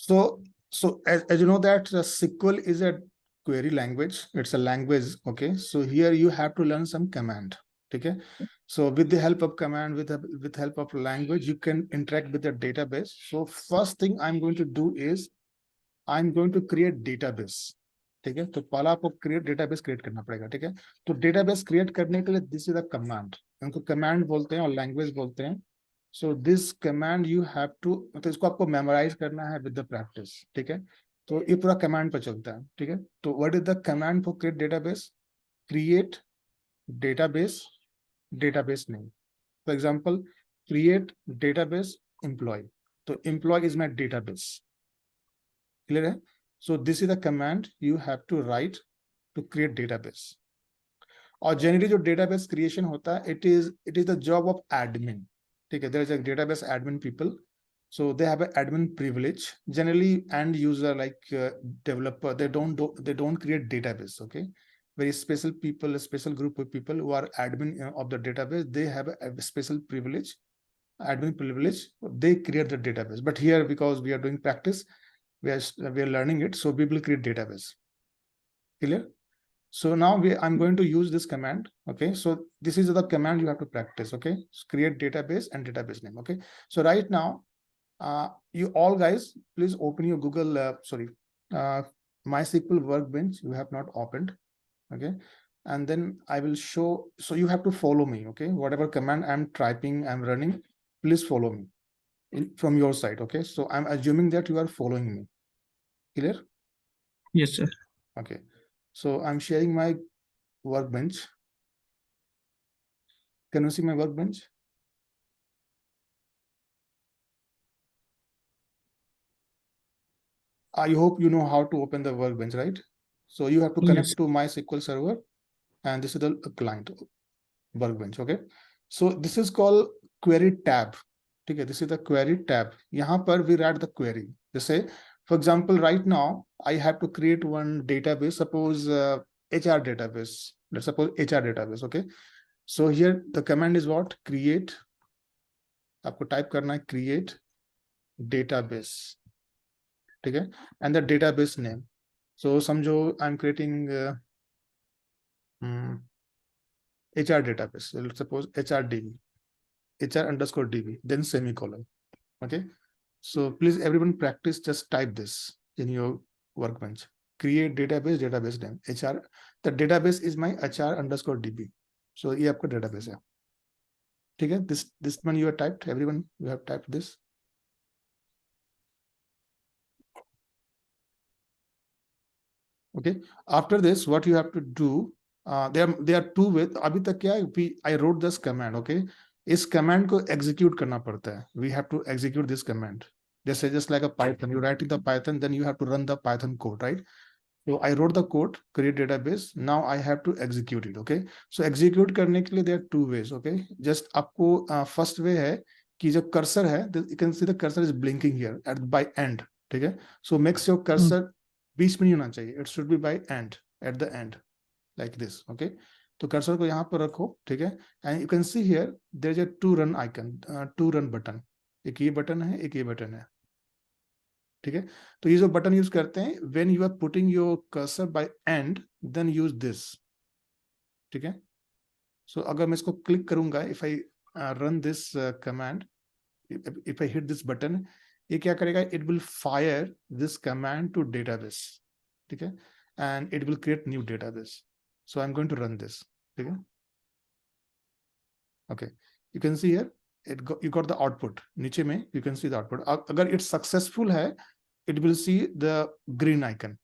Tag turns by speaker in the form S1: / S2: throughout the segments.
S1: So as you know that SQL is a query language. It's a language. Okay. So here you have to learn some command. Okay. So with the help of command, with help of language, you can interact with the database. So first thing I'm going to do is I'm going to create database. ठीक है, तो पहला आपको create database create करना पड़ेगा. ठीक है, तो database create करने के लिए this is the command. इनको command बोलते हैं और language बोलते हैं. So this command you have to, तो इसको आपको memorize करना है with the practice. ठीक है, तो ये पूरा command पर चलता है. ठीक है, तो what is the command for create database? Create database, database name. For example, create database employee. तो employee is my database. Clear है? So this is the command you have to write to create database. और generally जो database creation होता है, it is the job of admin. ठीक है, there is a database admin people, so they have an admin privilege. Generally, end user like developer, they don't create database. Okay, very special people, a special group of people who are admin of the database, they have a special privilege, admin privilege. They create the database. But here, because we are doing practice, we are learning it, so we will create database. Clear? So now I'm going to use this command. Okay, so this is the command you have to practice. Okay, so create database and database name. Okay, so right now you all guys please open your Google MySQL workbench. You have not opened. Okay, and then I will show, so you have to follow me. Okay, whatever command I'm typing, I'm running, please follow me from your side. Okay, so I'm assuming that you are following me. Clear?
S2: Yes, sir.
S1: Okay, so I'm sharing my workbench. Can you see my workbench? I hope you know how to open the workbench, right? So you have to connect to MySQL server, and this is the client workbench. Okay, so this is called query tab. Okay, this is the query tab. यहाँ पर we write the query. जैसे for example, right now I have to create one database. Suppose HR database. Let's suppose HR database. Okay, so here the command is what? Create. आपको type करना है create database. ठीक है, and the database name. So समझो I'm creating HR database. So let's suppose HRDB, HR_DB, then semicolon. Okay, so please everyone practice, just type this in your workbench. Create database, database name, HR. The database is my HR_DB. So ये आपका database है. ठीक है, this one you have typed. Everyone, you have typed this. Okay, after this what you have to do, there are two ways. अभी तक क्या है, I wrote this command. Okay, इस command को execute करना पड़ता है. We have to execute this command. Just like a Python, you write in the Python, then you have to run the Python code, right? So I wrote the code, create database. Now I have to execute it. Okay, so execute करने के लिए there are two ways. Okay, just आपको first way है कि जब cursor है, you can see the cursor is blinking here at by end. ठीक है, so makes your cursor बीच में नहीं होना चाहिए. It should be by end, at the end, like this. Okay, तो cursor को यहाँ पर रखो. ठीक है, and you can see here there is a to run icon, to run button. एक ये बटन है, एक ये बटन है. ठीक है, तो ये जो बटन यूज करते हैं when you are putting your cursor by end, then use this. ठीक है, so अगर मैं इसको क्लिक करूंगा, if I run this command, if I hit this button, ये क्या करेगा? It will fire this command to database. ठीक है, and it will create new database. So I'm going to run this. ठीक है, okay, you can see here you got the output. नीचे में you can see the output. अगर it's successful है, it will see the green icon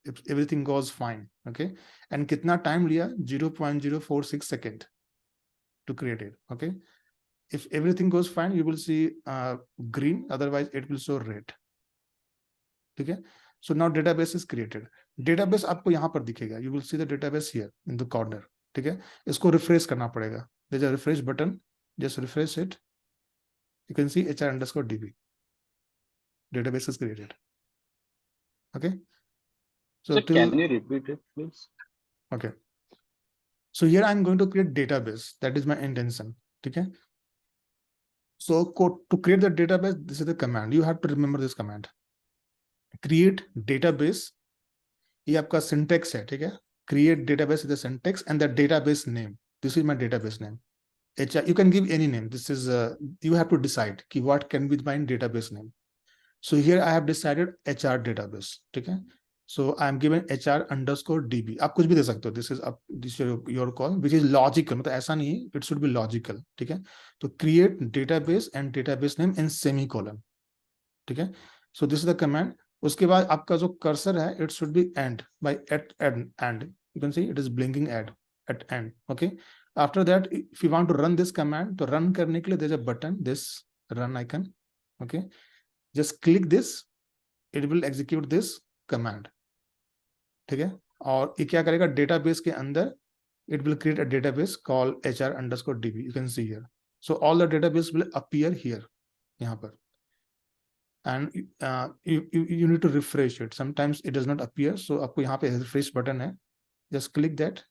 S1: if everything goes fine. Okay, and कितना time लिया? 0.046 second to create it. Okay, if everything goes fine, you will see green, otherwise it will show red. ठीक है, so now database is created. Database आपको यहाँ पर दिखेगा. You will see the database here in the corner. ठीक है, इसको refresh करना पड़ेगा. There's a refresh button. Just refresh it. You can see HR_DB. Database is created. Okay, so
S3: can you repeat it, please?
S1: Okay, so here I'm going to create database. That is my intention. Okay, so to create the database, this is the command. You have to remember this command. create database, ये आपका syntax है, ठीक है? Create database is the syntax and the database name. This is my database name. HR, you can give any name. This is you have to decide कि what can be my database name. So here I have decided HR database, ठीक है? So I am given HR underscore DB. आप कुछ भी दे सकते हो. This is your call, which is logical. मतलब ऐसा नहीं है. It should be logical, ठीक है? तो create database and database name in semicolon, ठीक है? So this is the command. उसके बाद आपका जो cursor है, it should be end by at end. You can see it is blinking at end. Okay. After that, if you want to run this command, तो run करने के लिए there's a button, this run icon. Okay. Just click this. It will execute this command. ठीक है? और ये क्या करेगा? Database के अंदर it will create a database called HR underscore DB. You can see here. So all the database will appear here. यहाँ पर. And you need to refresh it. Sometimes it does not appear. So आपको यहाँ पे refresh button है. Just click that.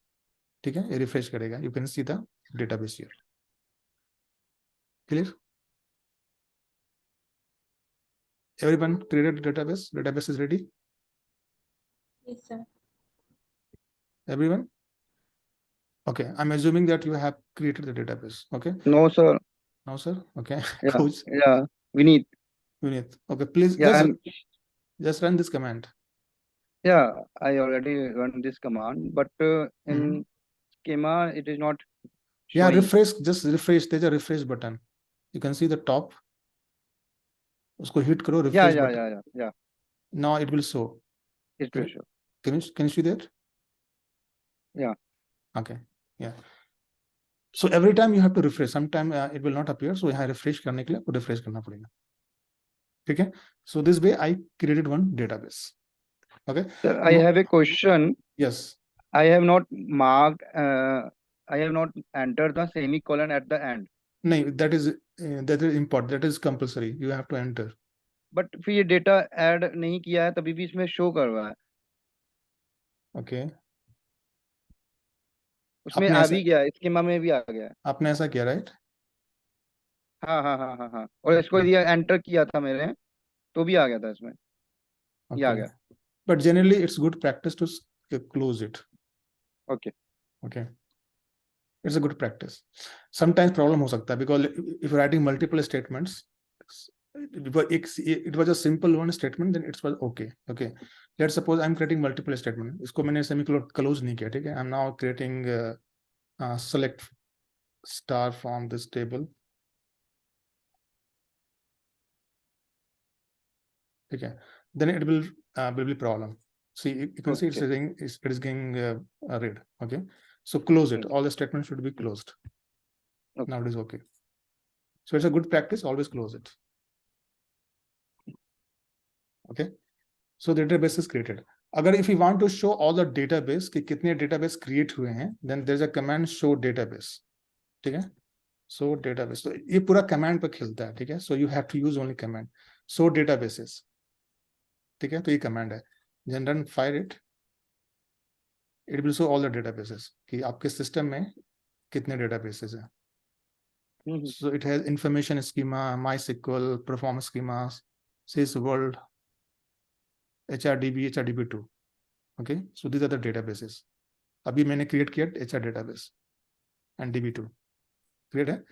S1: ठीक है? ये refresh करेगा. You can see the database here. Clear? Everyone created database? Database is ready?
S2: Yes, sir.
S1: Everyone? Okay. I'm assuming that you have created the database. Okay.
S3: No, sir.
S1: No, sir. Okay.
S3: Yeah.
S1: Coach.
S3: Yeah. Vineet.
S1: Okay. Please
S3: Yeah.
S1: just run this command.
S3: Yeah. I already run this command, but in schema it is not
S1: Yeah.
S3: showing.
S1: Refresh. Just refresh. There's a refresh button. You can see the top. उसको hit करो. Refresh button.
S3: Yeah.
S1: Now it will show.
S3: It will show.
S1: Can you see that?
S3: Yeah.
S1: Okay. Yeah. So every time you have to refresh. Sometime it will not appear. So यहाँ refresh करने के लिए आपको refresh करना पड़ेगा. ठीक है? So this way I created one database. Okay.
S3: Sir, I have a question.
S1: Yes.
S3: I have not marked. I have not entered the semicolon at the end.
S1: नहीं, that is important. That is compulsory. You have to enter.
S3: But फिर ये data add नहीं किया है तभी भी इसमें show कर रहा है.
S1: Okay.
S3: उसमें आ भी गया है, स्कीमा में भी आ गया है.
S1: आपने ऐसा किया, right?
S3: हाँ. और इसको ये एंटर किया था मैंने तो भी आ गया था इसमें. ये आ
S1: Okay.
S3: गया.
S1: But generally it's good practice to close it.
S3: Okay.
S1: Okay. It's a good practice. Sometimes problem हो सकता है because if you're writing multiple statements, it was a simple one statement, then it was okay. Okay. Let's suppose I'm creating multiple statement. इसको मैंने semicolon close नहीं किया, ठीक है? I'm now creating select star from this table. ठीक है? Then it will be problem. See, you can see it is getting red. Okay. So close it. All the statements should be closed. Okay. Now it is okay. So it's a good practice. Always close it. Okay. So the database is created. अगर if you want to show all the database कि कितने database create हुए हैं, then there's a command show database. ठीक है? So database. तो ये पूरा command पे खिलता है, ठीक है? So you have to use only command. So databases. ठीक है? तो ये command है. Then run fire it. It will show all the databases कि आपके system में कितने databases हैं. So it has information schema, MySQL, performance schemas, sys world, HRDB, HRDB2. Okay, so these are the databases. अभी मैंने create किया HR database and DB2. Create है.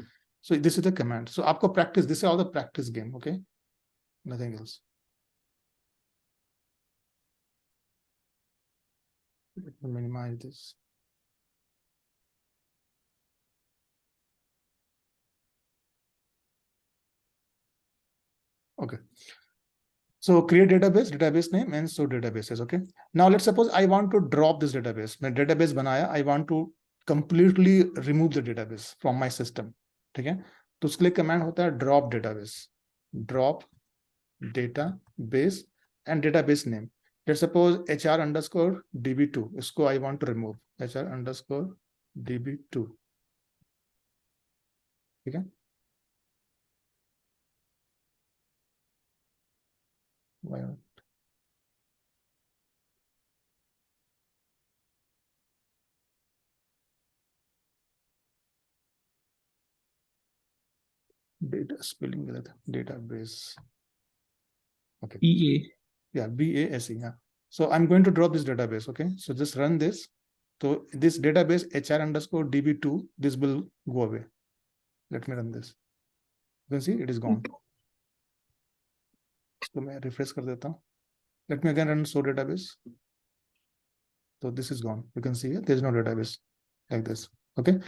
S1: So this is the command. So आपको practice. This is all the practice game. Okay, nothing else. Let me minimize this. Okay. So create database name and show databases. Okay. Now let's suppose I want to drop this database. मैं database बनाया. I want to completely remove the database from my system. ठीक है? तो उसके लिए command होता है drop database. Drop database and database name. Let's suppose HR underscore DB2. इसको I want to remove. HR underscore DB2. ठीक है? Why not? Data spelling database. Okay.
S4: EA.
S1: Yeah, BASE. Yeah. So I'm going to drop this database. Okay. So just run this. So this database HR_DB2, this will go away. Let me run this. You can see it is gone. So मैं refresh कर देता हूँ. Let me again run show database. So this is gone. You can see here, there is no database like this. Okay.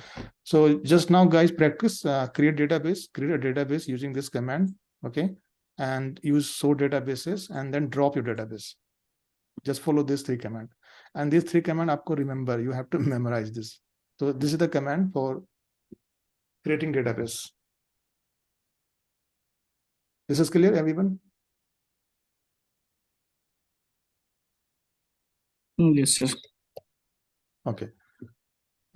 S1: So just now, guys, practice create a database using this command. Okay. And use show databases and then drop your database. Just follow these three commands. And these three commands, aapko remember, you have to memorize this. So this is the command for creating database. This is clear, everyone?
S4: Yes, sir.
S1: Okay.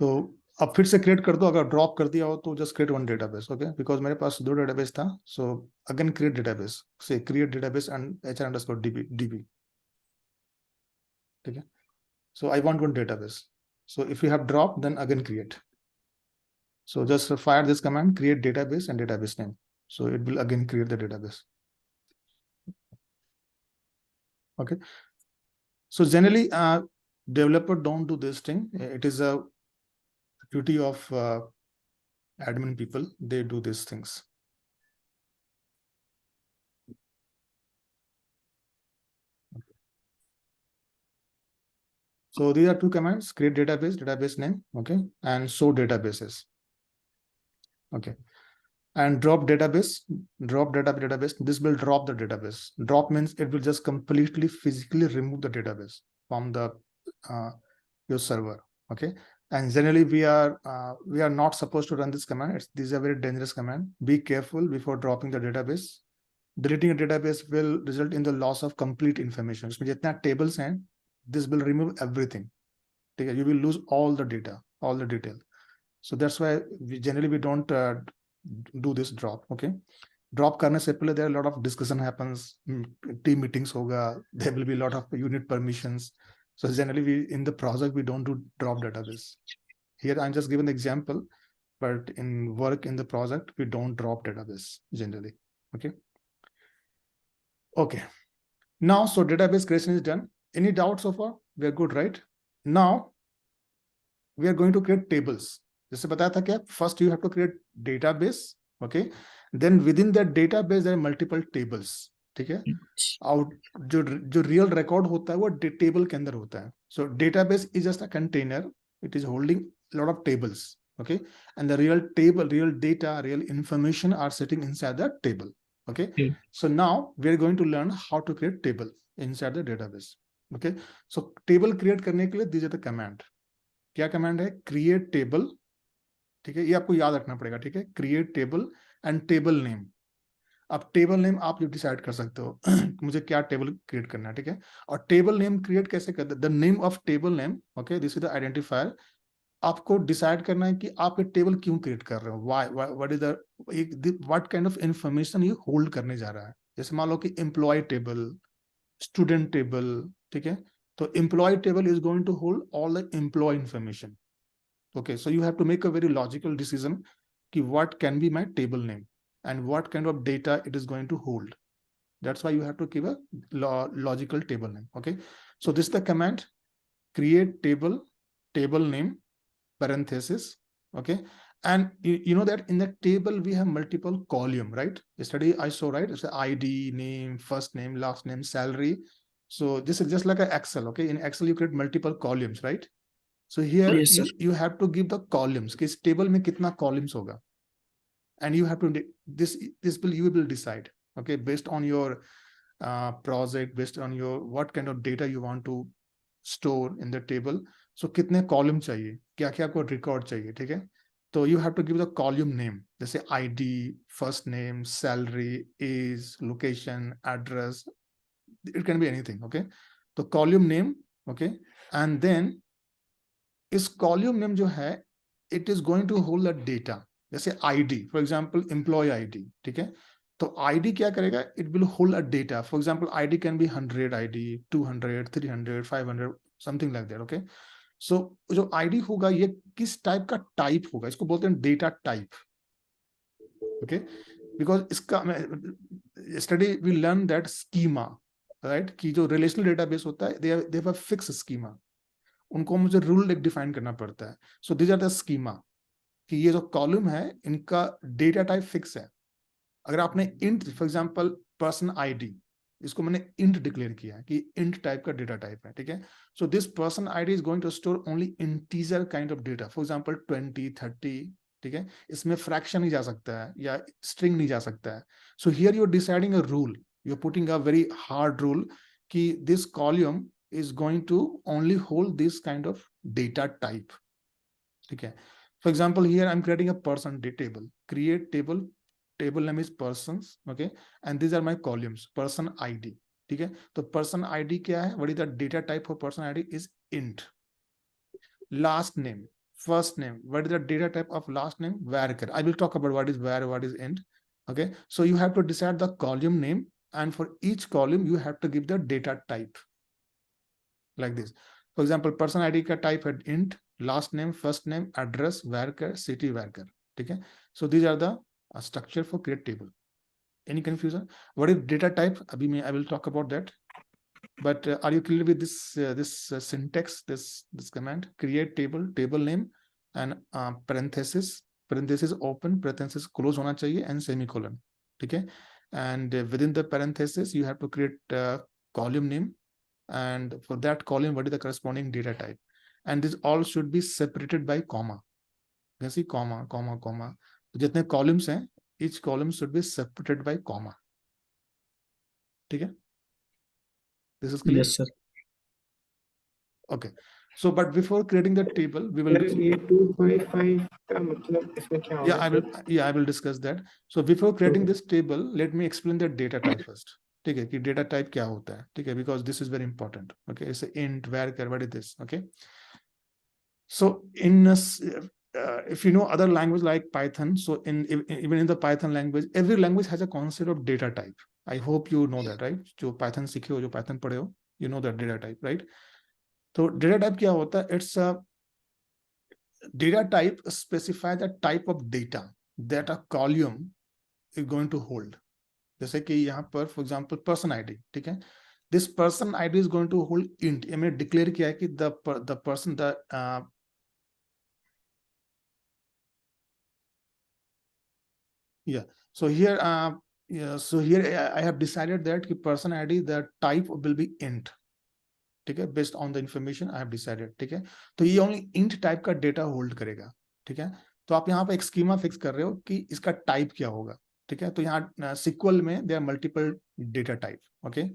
S1: तो अब फिर से create कर दो. अगर drop कर दिया हो तो just create one database. Okay, because मेरे पास 2 डेटाबेस था. So again create database. Say create database and HR_DB. ठीक है. So I want one database. So if you have drop then again create. So just fire this command create database and database name. So it will again create the database. Okay. So generally developer don't do this thing. It is a duty of admin people. They do these things. Okay. So these are 2 commands: create database name, okay, and show databases. Okay. And drop database. This will drop the database. Drop means it will just completely physically remove the database from the your server. Okay. And generally we are not supposed to run this command. This is a very dangerous command. Be careful before dropping the database. Deleting a database will result in the loss of complete information. इसमें जितना tables हैं, this will remove everything. Okay. You will lose all the data, all the detail. So that's why we don't do this drop. Okay. Drop करने से पहले there are a lot of discussion happens, team meetings होगा, there will be a lot of unit permissions. So generally in the project we don't do drop database. Here I'm just giving the example, but in work in the project we don't drop database generally. Okay. Okay. Now so database creation is done. Any doubts so far? We are good, right? Now we are going to create tables. जैसे बताया था क्या, first you have to create database. Okay. Then within that database there are multiple tables. ठीक है. Out जो real record होता है वो table के अंदर होता है. So database is just a container. It is holding a lot of tables. Okay. And the real table, real data, real information are sitting inside the table. Okay.
S4: Okay.
S1: So now we are going to learn how to create table inside the database. Okay. So table create करने के लिए these are the command. क्या command है? Create table. ठीक है, ये आपको याद रखना पड़ेगा. ठीक है, create table and table name. अब टेबल नेम आप डिसाइड कर सकते हो मुझे क्या टेबल क्रिएट करना है. ठीक है, और टेबल नेम क्रिएट कैसे करते हैं? The name of table name. Okay, this is the identifier. आपको डिसाइड करना है कि आप ये टेबल क्यों क्रिएट कर रहे हो. What is the what kind of information ये होल्ड करने जा रहा है. जैसे मान लो कि एम्प्लॉय टेबल, स्टूडेंट टेबल. ठीक है, तो employ table is going to hold all the employ information. Okay, so you have to make a very logical decision ki what can be my table name and what kind of data it is going to hold. That's why you have to give a logical table name. Okay, so this is the command: create table name parenthesis. Okay, and you know that in the table we have multiple column, right? Yesterday I saw, right? It's the ID, name, first name, last name, salary. So this is just like an Excel. Okay, in Excel you create multiple columns, right? So here
S4: Yes, sir.
S1: you have to give the columns. कि इस table में कितना columns होगा, and you have to you will decide. Okay, based on your project, based on your what kind of data you want to store in the table. So कितने column चाहिए, क्या क्या आपको record चाहिए. ठीक है, तो you have to give the column name. जैसे ID, first name, salary, age, location, address. It can be anything. Okay, तो column name. Okay, and then इस कॉलम नेम जो है it is going to hold the data. जैसे ID, for example employee ID. ठीक है, तो ID क्या करेगा? It will hold a data. For example ID can be 100 ID, 200, 300, 500, something like that. Okay, so जो ID होगा ये किस टाइप का टाइप होगा, इसको बोलते हैं डेटा टाइप. ओके, बिकॉज इसका study we learn that schema. Right, कि जो रिलेशनल डेटाबेस होता है they have a fix schema, उनको मुझे रूल एक डिफाइन करना पड़ता है. So these are the schema, कि ये जो कॉलम है इनका डेटा टाइप फिक्स है. अगर आपने int for example person ID, इसको मैंने इंट डिक्लेयर किया है कि इंट टाइप का डेटा टाइप है, ठीक है. So this person ID is going to store only integer kind of data, for example 20, 30, ठीक है. इसमें फ्रैक्शन नहीं जा सकता है या स्ट्रिंग नहीं जा सकता है. So here you are deciding a rule, you are putting a very hard rule कि this column is going to only hold this kind of data type. Okay, for example, here I'm creating a person table, create table, table name is persons, okay, and these are my columns, person id. ठीक है, तो person id क्या है, what is the data type for person id is int. Last name, first name, what is the data type of last name, varchar. I will talk about what is var, what is int. Okay, so you have to decide the column name, and for each column you have to give the data type like this. For example, person id का type है int, last name, first name, address, varchar, city, varchar. ठीक है. So these are the structure for create table. Any confusion? What is data type? अभी मैं I will talk about that. But are you clear with this syntax, this command? Create table, table name, and parenthesis, parenthesis open, parenthesis close होना चाहिए, and semicolon. ठीक है. And within the parenthesis you have to create column name, and for that column what is the corresponding data type, and this all should be separated by comma. जैसे comma, comma, comma, तो जितने columns हैं each column should be separated by comma. ठीक है, this is clear?
S4: Yes, sir.
S1: Okay, so but before creating the table we will
S5: ये 255 का मतलब इसमें क्या होगा?
S1: I will discuss that. So before creating this table, let me explain the data type first. ठीक है, कि data type क्या होता है, ठीक है, because this is very important. Okay, it's a int, varchar, what is this? Okay, so in if you know other language like Python, so even in the Python language, every language has a concept of data type. I hope you know that, right? जो Python सीखे हो, जो Python पढ़े हो, you know that data type, right? तो data type क्या होता है? It's a data type specify the type of data that a column is going to hold. जैसे कि यहाँ पर फॉर एग्जांपल पर्सन आईडी, ठीक है, this person ID is going to hold int. ये मैंने डिक्लेयर किया है कि the person the yeah, so here I have decided that कि person id the type will be int. ठीक है, based on the information I have decided. ठीक है, तो ये only int type का data hold करेगा. ठीक है, तो आप यहाँ पे एक स्कीमा फिक्स कर रहे हो कि इसका टाइप क्या होगा. ठीक है, तो यहाँ SQL में there are multiple data type. Okay,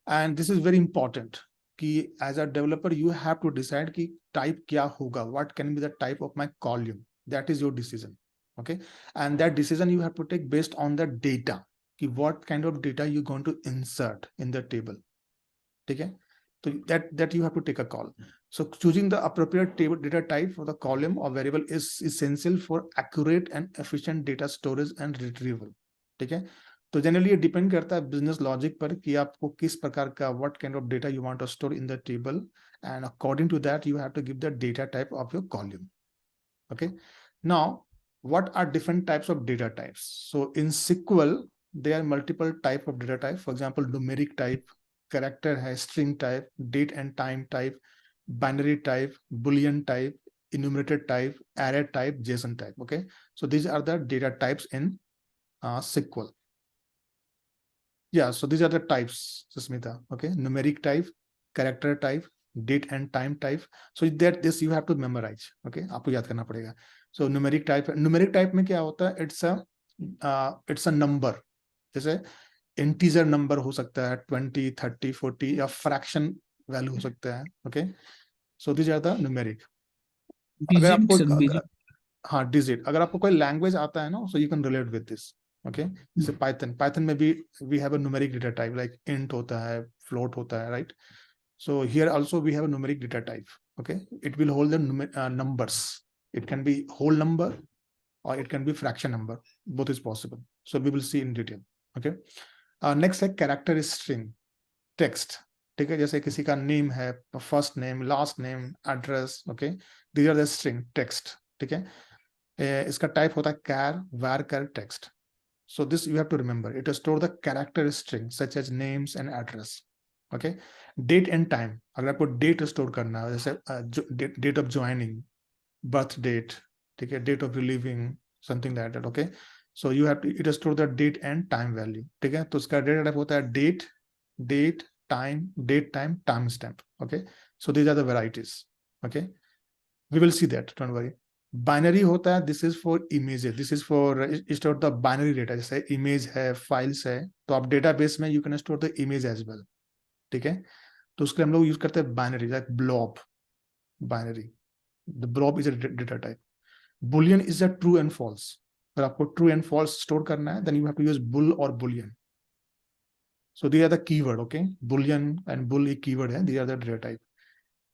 S1: and this is very important कि as a developer you have to decide कि type क्या होगा, what can be the type of my column. That is your decision. Okay, and that decision you have to take based on the data कि what kind of data you going to insert in the table. ठीक है, so that you have to take a call. So choosing the appropriate table data type for the column or variable is essential for accurate and efficient data storage and retrieval. ठीक है, तो generally ये depend करता है business logic पर कि आपको किस प्रकार का what kind of data you want to store in the table, and according to that you have to give the data type of your column. Okay, now what are different types of data types? So in SQL there are multiple type of data type. For example, numeric type, character है, string type, date and time type, binary type, boolean type, enumerated type, array type, JSON type. Okay, so these are the data types in SQL. Yeah, so these are the types, Susmita. Okay, numeric type, character type, date and time type. So that this you have to memorize. Okay, आपको याद करना पड़ेगा. So numeric type में क्या होता है? It's a number. जैसे integer number हो सकता है 20, 30, 40 या fraction value हो सकता है. Okay, so these are the numeric. अगर आपको हाँ digit, अगर आपको कोई language आता है ना, so you can relate with this. Okay, जैसे Python में भी we have a numeric data type like int होता है, float होता है, right? So here also we have a numeric data type. Okay, it will hold the numbers. It can be whole number or it can be fraction number. Both is possible. So we will see in detail. Okay. Next है character is string, text. ठीक है, जैसे किसी का name है, first name, last name, address. Okay, these are the string text. ठीक है, इसका type होता है char, varchar, text. So this you have to remember. It will store the character string such as names and address. Okay. Date and time, अगर आपको date store करना है, जैसे date of joining, birth date, ठीक है, date of relieving, something like that, okay. So you have to it store the date and time value, ठीक है। तो उसका डेटा टाइप होता है date, date time, timestamp, okay. So these are the varieties, okay. We will see that, don't worry. Binary होता है, this is for images, this is for store the binary data, जैसे image है, files है, तो आप database में you can store the image as well, ठीक है। तो उसके लिए हम लोग यूज करते हैं binary, like blob, binary, the blob is a data type. Boolean is a true and false, अगर आपको ट्रू एंड फॉल्स स्टोर करना है, then you have to use bool or boolean. So these are the keyword, okay. Boolean and bool एक keyword है, these are the data type.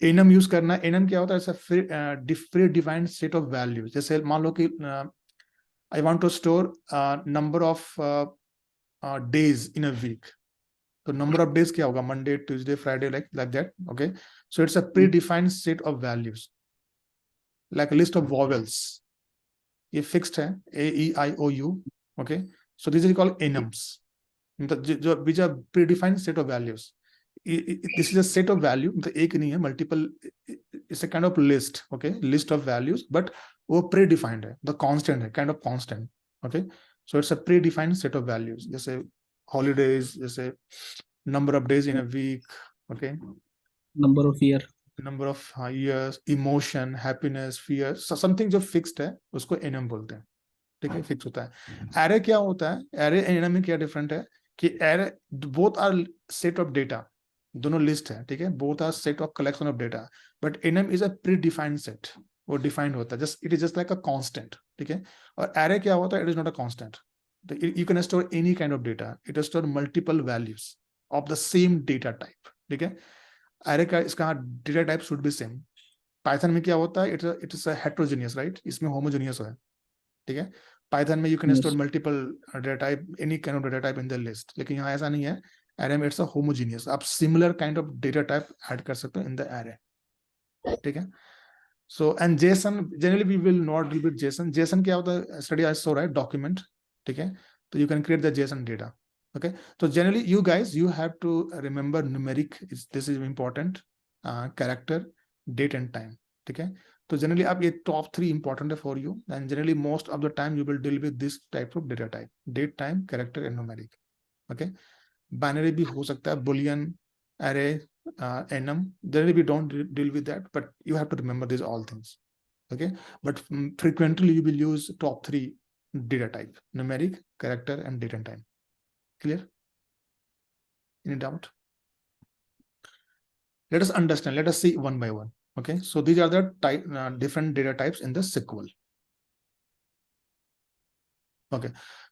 S1: Enum use करना, enum क्या होता है, predefined set of values. जैसे मान लो कि आई want to store number of days in a week, तो नंबर ऑफ डेज क्या होगा, Monday, Tuesday, Friday, like that, okay. So it's a predefined set of values, like list of vowels, ये fixed है, AEIOU, okay. So this is called enums, जो which are predefined set of values. This is a set of value, मतलब एक नहीं है, multiple, it's a kind of list, okay, list of values, but वो predefined है, the constant है, kind of constant, okay. So it's a predefined set of values, जैसे holidays, जैसे number of days in a week, okay,
S4: number of year,
S1: number of years, emotion, happiness, fear, something जो fixed है उसको annum बोलते हैं, ठीक है, fix होता है। एरे क्या होता है, एरे एनम में क्या डिफरेंट है कि array both are set of data, दोनों लिस्ट है, ठीक है, both are set of collection of data, but enum is a predefined set, वो डिफाइंड होता है, just it is just like a constant, ठीक है। और एरे क्या होता है, it is not a constant, you can store any kind of data, it store multiple values of the same data type, ठीक है। एरे का इसका data type should be same. Python में क्या होता है, इट इज हेट्रोजेनियस, राइट, इसमें homogeneous है, ठीक है। पाइथन में you can store multiple data type, any kind of data type in the list, लेकिन यहाँ ऐसा नहीं है, एरे में इट्स अ होमोजेनियस, आप similar kind of data type add कर सकते हो इन द एरे, ठीक है। So and JSON, generally we will not deal with Jason. Jason क्या होता है, स्टडी आज सो राइट, डॉक्यूमेंट, ठीक है। तो you can create the Jason data, okay. So generally you guys, you have to remember numeric, this is important, character, date and time, ठीक है। तो generally आप ये top 3 important है for you, and generally most of the time you will deal with this type of data type, date, time, character and numeric, okay. Binary भी हो सकता है, boolean, array, enum, generally we don't deal with that, but you have to remember these all things, okay. But frequently you will use top 3 data type, numeric, character and date and time. Clear? Any doubt? Let us understand. Let us see one by one. Okay. So these are the type, different data types in the SQL. Okay.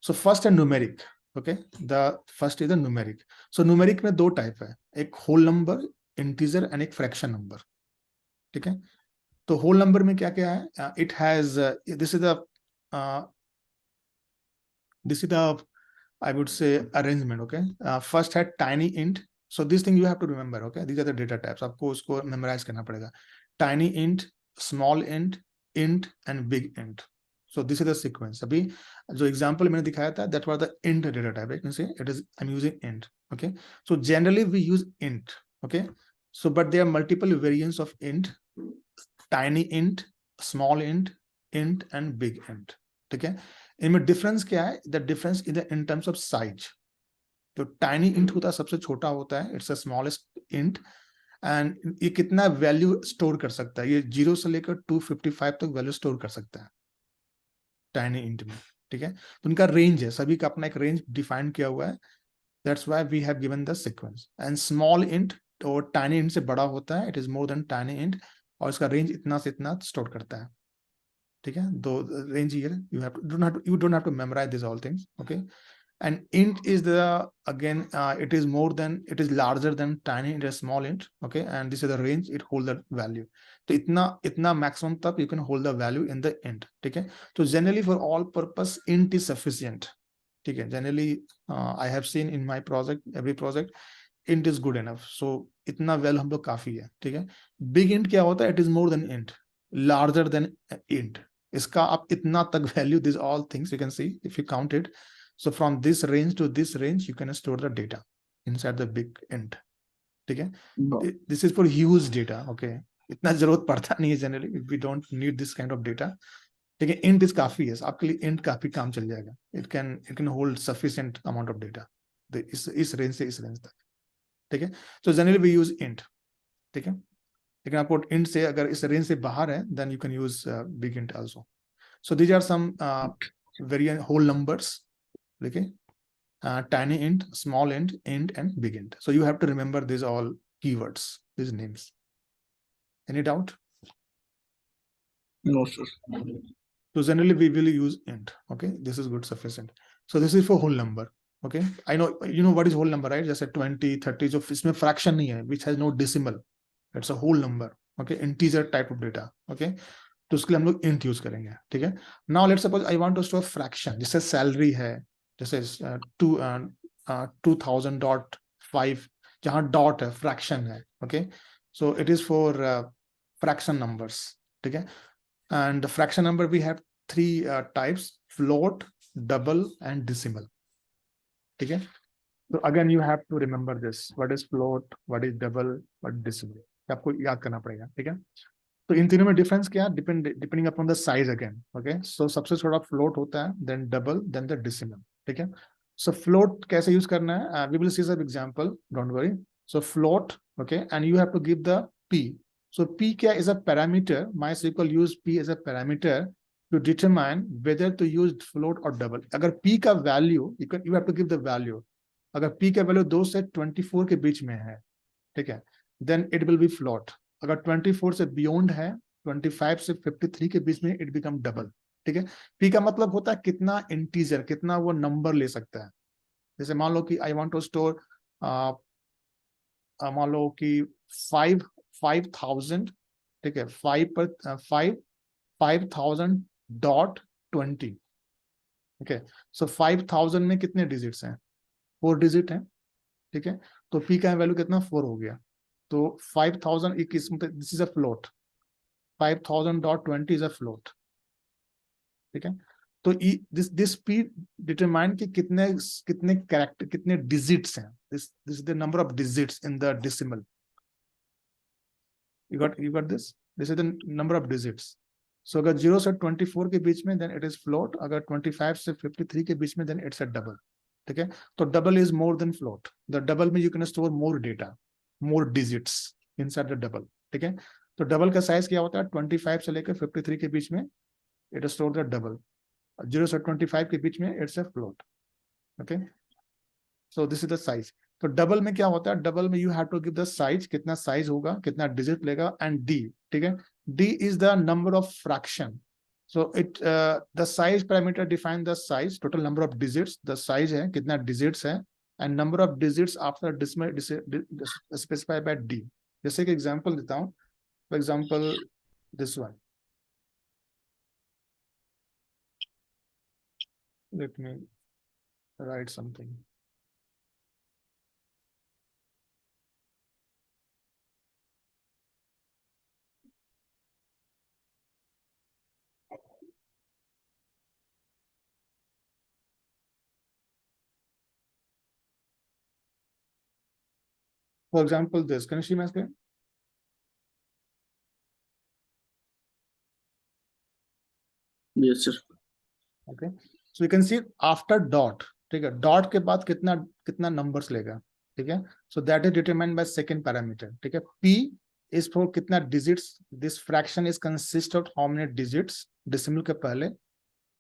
S1: So first and numeric. Okay. The first is the numeric. So numeric में दो type है, एक whole number, integer and एक fraction number. ठीक है. तो whole number में क्या क्या है? It has this is the I would say arrangement. Okay. First had tiny int. So this thing you have to remember. Okay. These are the data types. आपको उसको memorize करना पड़ेगा. Tiny int, small int and big int. So this is the sequence. अभी जो example मैंने दिखाया था, that was the int data type. You can say it is, I'm using int. Okay. So generally we use int. Okay. So but there are multiple variants of int. Tiny int, small int and big int. ठीक है. इनमें difference क्या है, the difference in terms of size. जो tiny int होता है सबसे छोटा होता है, it's a smallest int, and ये कितना वैल्यू स्टोर कर सकता है, ये 0 से लेकर 255 तक वैल्यू स्टोर कर सकता है टाइनी इंट में, ठीक है। तो उनका रेंज है, सभी का अपना एक रेंज डिफाइन किया हुआ है, that's why we have given the sequence. And small int और टाइनी इंट से बड़ा होता है, it is more than tiny int, और इसका रेंज इतना से इतना स्टोर करता है, ठीक है। दो range here, you don't have to memorize these all things, okay. And int is the again it is larger than tiny int, is small int, okay, and this is the range it hold the value. तो इतना maximum तक you can hold the value in the int, ठीक है। तो generally for all purpose int is sufficient, ठीक है। generally I have seen in my project, every project int is good enough, so इतना well हम लोग काफी है, ठीक है। big int क्या होता है, it is more than int, larger than int, इसका आप इतना तक value, these all things you can see if you count it. So from this range to this range you can store the data inside the big int, ठीक है, this is for huge data, okay, इतना जरूरत पड़ता नहीं है generally, we don't need this kind of data, ठीक है। Int is काफी है आपके लिए, इंट काफी काम चल जाएगा, it can hold sufficient amount of data इस रेंज से इस रेंज तक, ठीक है। So generally we use int, ठीक है, लेकिन आपको इंट से अगर इस रेंज से बाहर है then you can use big int also. So these are some very whole numbers, ठीक है, tiny int, small int, and big int. So you have to remember these all keywords, these names. Any doubt?
S4: No, sir.
S1: So generally we will use int. Okay, this is good, sufficient. So this is for whole number. Okay, I know you know what is whole number, right? Just a 20, 30. So इसमें fraction नहीं है, which has no decimal. It's a whole number. Okay, integer type of data. Okay, तो उसके लिए हम लोग int use करेंगे, ठीक है। Now let's suppose I want to store fraction. जैसे salary है, जैसे 2000.5, जहां डॉट है, फ्रैक्शन है, ओके। So it is for fraction numbers, ठीक है। And fraction number we have 3 types, float, double and decimal, ठीक है। तो again you have to remember this, what is float, what is double, what is decimal, आपको याद करना पड़ेगा, ठीक है। तो इन तीनों में डिफरेंस क्या, depending upon the size again, okay. So सबसे छोटा फ्लोट होता है, then double, then the decimal, ठीक है। So float कैसे यूज करना है, we will see some example, don't worry. So float, okay, and you have to give the p. So p क्या is a parameter, MySQL use p as a parameter to determine whether to use float or double. अगर p का value, you have to give the value. अगर p का value 2 से 24 के बीच में है, ठीक है, then it will be float. अगर 24 से beyond है, 25 से 53 के बीच में, it become double, ठीक है। p का मतलब होता है कितना इंटीजर, कितना वो नंबर ले सकता है। जैसे मान लो कि आई वांट टू स्टोर, मान लो कि 5000, ठीक है, 5000.20, ओके। सो 5000 में कितने डिजिट्स हैं, 4 डिजिट हैं, ठीक है। तो p का वैल्यू कितना, 4 हो गया। तो 5000 this is a float, 5000.20 is a float, ठीक है। तो दिस p डिटरमाइन कि कितने कैरेक्टर, कितने डिजिट्स हैं, this is the number of digits in the decimal, you got this is the number of digits. So अगर 0 से 24 के बीच में then it is float, अगर 25 से 53 के बीच में then it's a double, ठीक है। तो double is more than float, the double में you can store more data, more digits inside the double, ठीक है। तो double का साइज क्या होता है, 25 से लेकर 53 के बीच में it is store the double, 0 से 25 के बीच में it's a float, okay. So this is the size. तो डबल में क्या होता है, डबल में you have to give the size, कितना साइज होगा, कितना डिजिट लेगा, एंड डी, ठीक है। D is the number of fraction. So it the size parameter define the size, total number of digits, the size है कितना digits है, and number of digits after decimal specified by D. जैसे कि example देता हूं, for example this one, let me right something. For example, this, can you see my screen?
S4: Yes, sir.
S1: Okay, so you can see after dot, ठीक है, dot के बाद कितना numbers लेगा, ठीक है। So that is determined by second parameter, ठीक है। p इज फॉर कितना digits, this fraction is consist of how many digits, decimal के पहले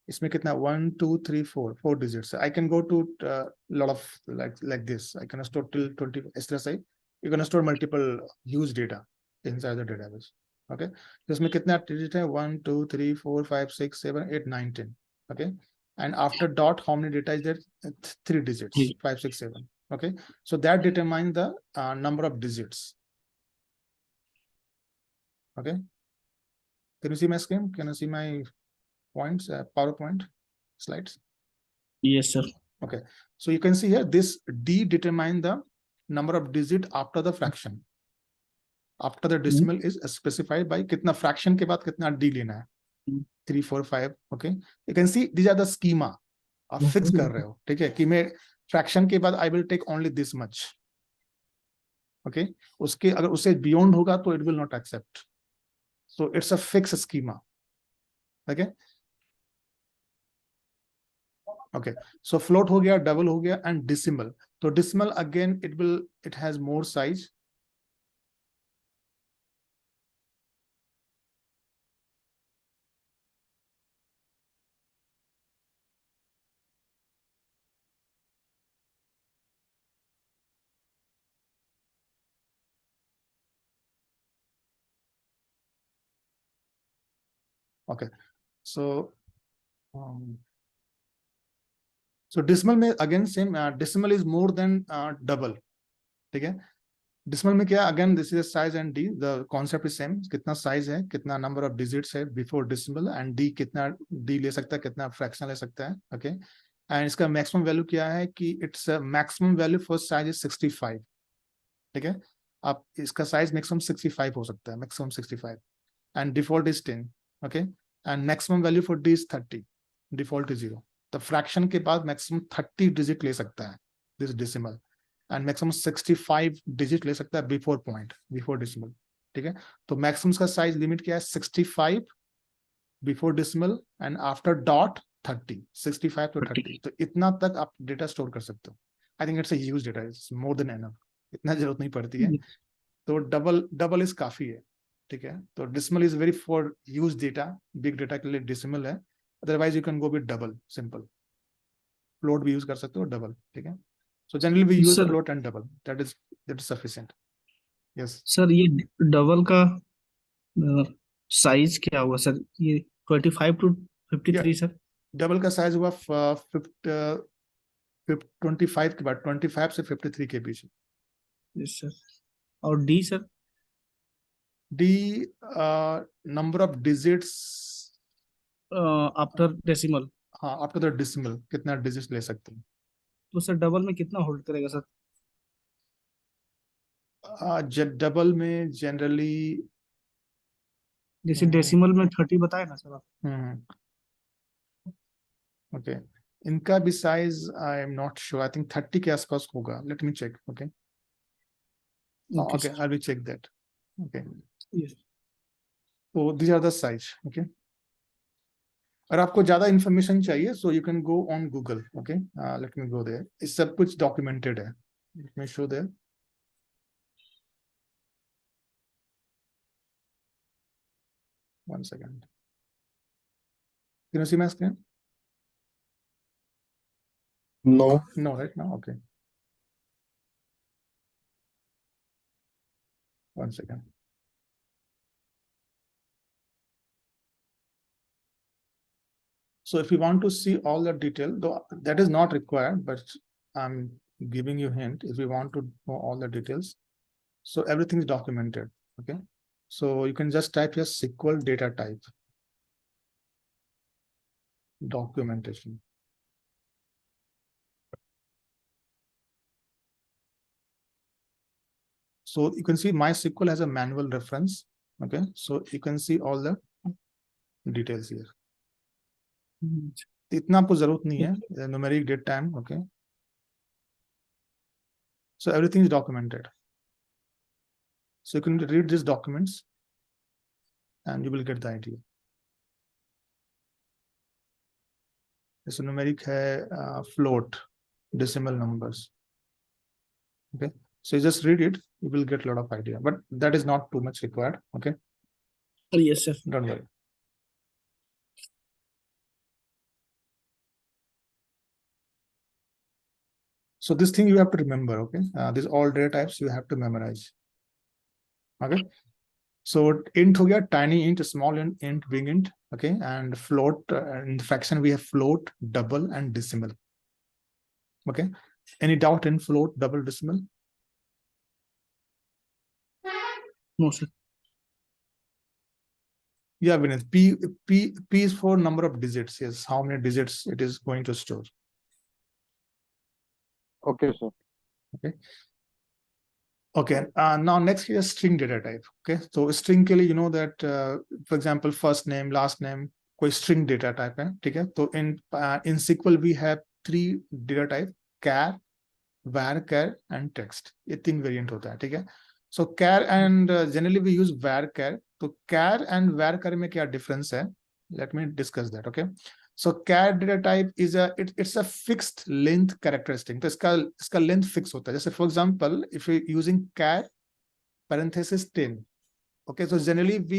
S1: इसमें कितना 1 2 3 4 digits. I can go to lot of like this, I can store till 20, इस तरह से you can store multiple huge data inside the database, okay. तो इसमें कितना डिजिट है, 1 2 3 4 5 6 7 8 9 10, okay. And after dot, how many data is there, 3 digits, 5 6 7, okay. So that determines the number of digits, okay. Can you see my screen, can you see my points, PowerPoint slides?
S4: Yes, sir.
S1: Okay, so you can see here this d determine the number of digit after the fraction, after the decimal is specified by कितना fraction के बाद कितना d लेना है, 3 4 5, okay. You can see these are the schema, आप fix कर रहे हो, ठीक है, कि मैं फ्रैक्शन के बाद I will take only this much, okay, उसके अगर उससे बियॉन्ड होगा तो it will not accept. So it's a fixed schema. Okay. Okay, so float हो गया, double हो गया, and decimal. So decimal again, it has more size. Okay, so decimal में again same, decimal is more than double. ठीक है, decimal में क्या, again this is size and d, the concept is same. कितना size है, कितना number of digits है before decimal, and d कितना d ले सकता है, कितना fraction ले सकता है. Okay, and इसका maximum value क्या है कि it's maximum value for size is 65. ठीक है, आप इसका size maximum 65 हो सकता है, maximum 65, and default is 10. Okay, and maximum value for d is 30, default is 0. तो फ्रैक्शन के बाद मैक्सिमम 30 डिजिट ले सकता है this decimal, and maximum 65 digit ले सकता है बिफोर पॉइंट, बिफोर डेसिमल. ठीक है, तो मैक्सिमम का साइज लिमिट क्या है, 65 before decimal and after dot 30, 65 to 30. तो इतना तक आप डेटा स्टोर कर सकते हो. I think it's a huge data, it's more than enough, इतना जरूरत नहीं पड़ती है. तो डबल इज काफी है. ठीक है, तो decimal is very for huge data, big data के लिए डेसिमल है. Otherwise you can go with double, simple. Float भी यूज कर सकते हो, डबल. ठीक है, so generally we use float and double, that is sufficient. Yes
S4: sir, ये डबल का साइज क्या हुआ सर? ये 25 to 53 सर.
S1: डबल का साइज हुआ 25 के बाद, 25 से 53 के बीच.
S4: Yes sir. और D sir?
S1: D number of digits
S4: after decimal.
S1: हाँ, आफ्टर द डेसिमल कितना डिजिट्स ले सकते हैं.
S4: तो सर डबल में कितना होल्ड करेगा सर?
S1: डबल में जनरली
S4: जैसे डेसिमल में 30 बताए ना सर आप.
S1: ओके, इनका भी size I am not sure, I think 30 के आसपास होगा. Let me check. Okay okay, I will check that. Okay, so these are the size. Okay, और आपको ज्यादा इंफॉर्मेशन चाहिए so you can go on Google. Okay, let me go there. इस सब कुछ डॉक्यूमेंटेड है. Let me show there. One second. Can you see my screen?
S5: No.
S1: No, right now. Okay. One second. So if you want to see all the detail, though that is not required, but I'm giving you hint. If you want to know all the details, so everything is documented. Okay, so you can just type here SQL data type documentation. So you can see MySQL has a manual reference. Okay, so you can see all the details here. इतना आपको जरूरत नहीं है. Numeric date time. Okay, so everything is documented. So you can read these documents and you will get the idea. So numeric है float, decimal numbers. Okay, so you just read it, you will get a lot of idea, but that is not too much required. Okay,
S4: yes sir.
S1: Don't worry. So this thing you have to remember. Okay, these all data types you have to memorize. Okay, so int हो गया, tiny int, small int, big int. Okay, and float, in fraction we have float, double and decimal. Okay, any doubt in float, double, decimal?
S4: No sir.
S1: Yeah, Vinith, P is for number of digits. Yes, how many digits it is going to store.
S3: Okay, sir.
S1: Okay. Okay. Now next is string data type. Okay. So string के लिए you know that for example first name, last name, कोई string data type है. ठीक है. तो in SQL we have 3 data type: char, var char and text, ये 3 variant होता है, ठीक है। So char and generally we use var char। तो char एंड var char में क्या डिफरेंस है, let me discuss that, okay. So char data type is it's a fixed length characteristic, तो इसका लेंथ फिक्स होता है। जैसे for example if you using char parenthesis 10, okay, so generally we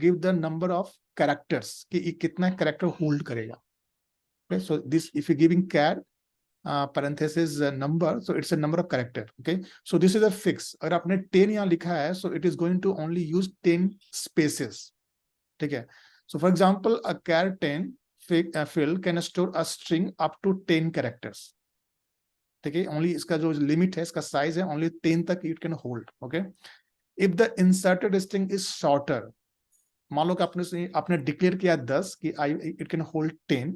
S1: give the number of characters कि ये कितना character hold करेगा, okay, so this if you giving char parenthesis number, so it's a number of character, okay, so this is a fix। अगर आपने 10 यहाँ लिखा है, so it is going to only use 10 spaces, ठीक है। so for example a char 10 field can store a string up to 10 characters, ठीक है। only इसका जो लिमिट है, इसका साइज है only 10 तक it can hold, okay। if the inserted string is shorter, मान लो कि आपने डिक्लेयर किया 10 कि इट कैन होल्ड 10,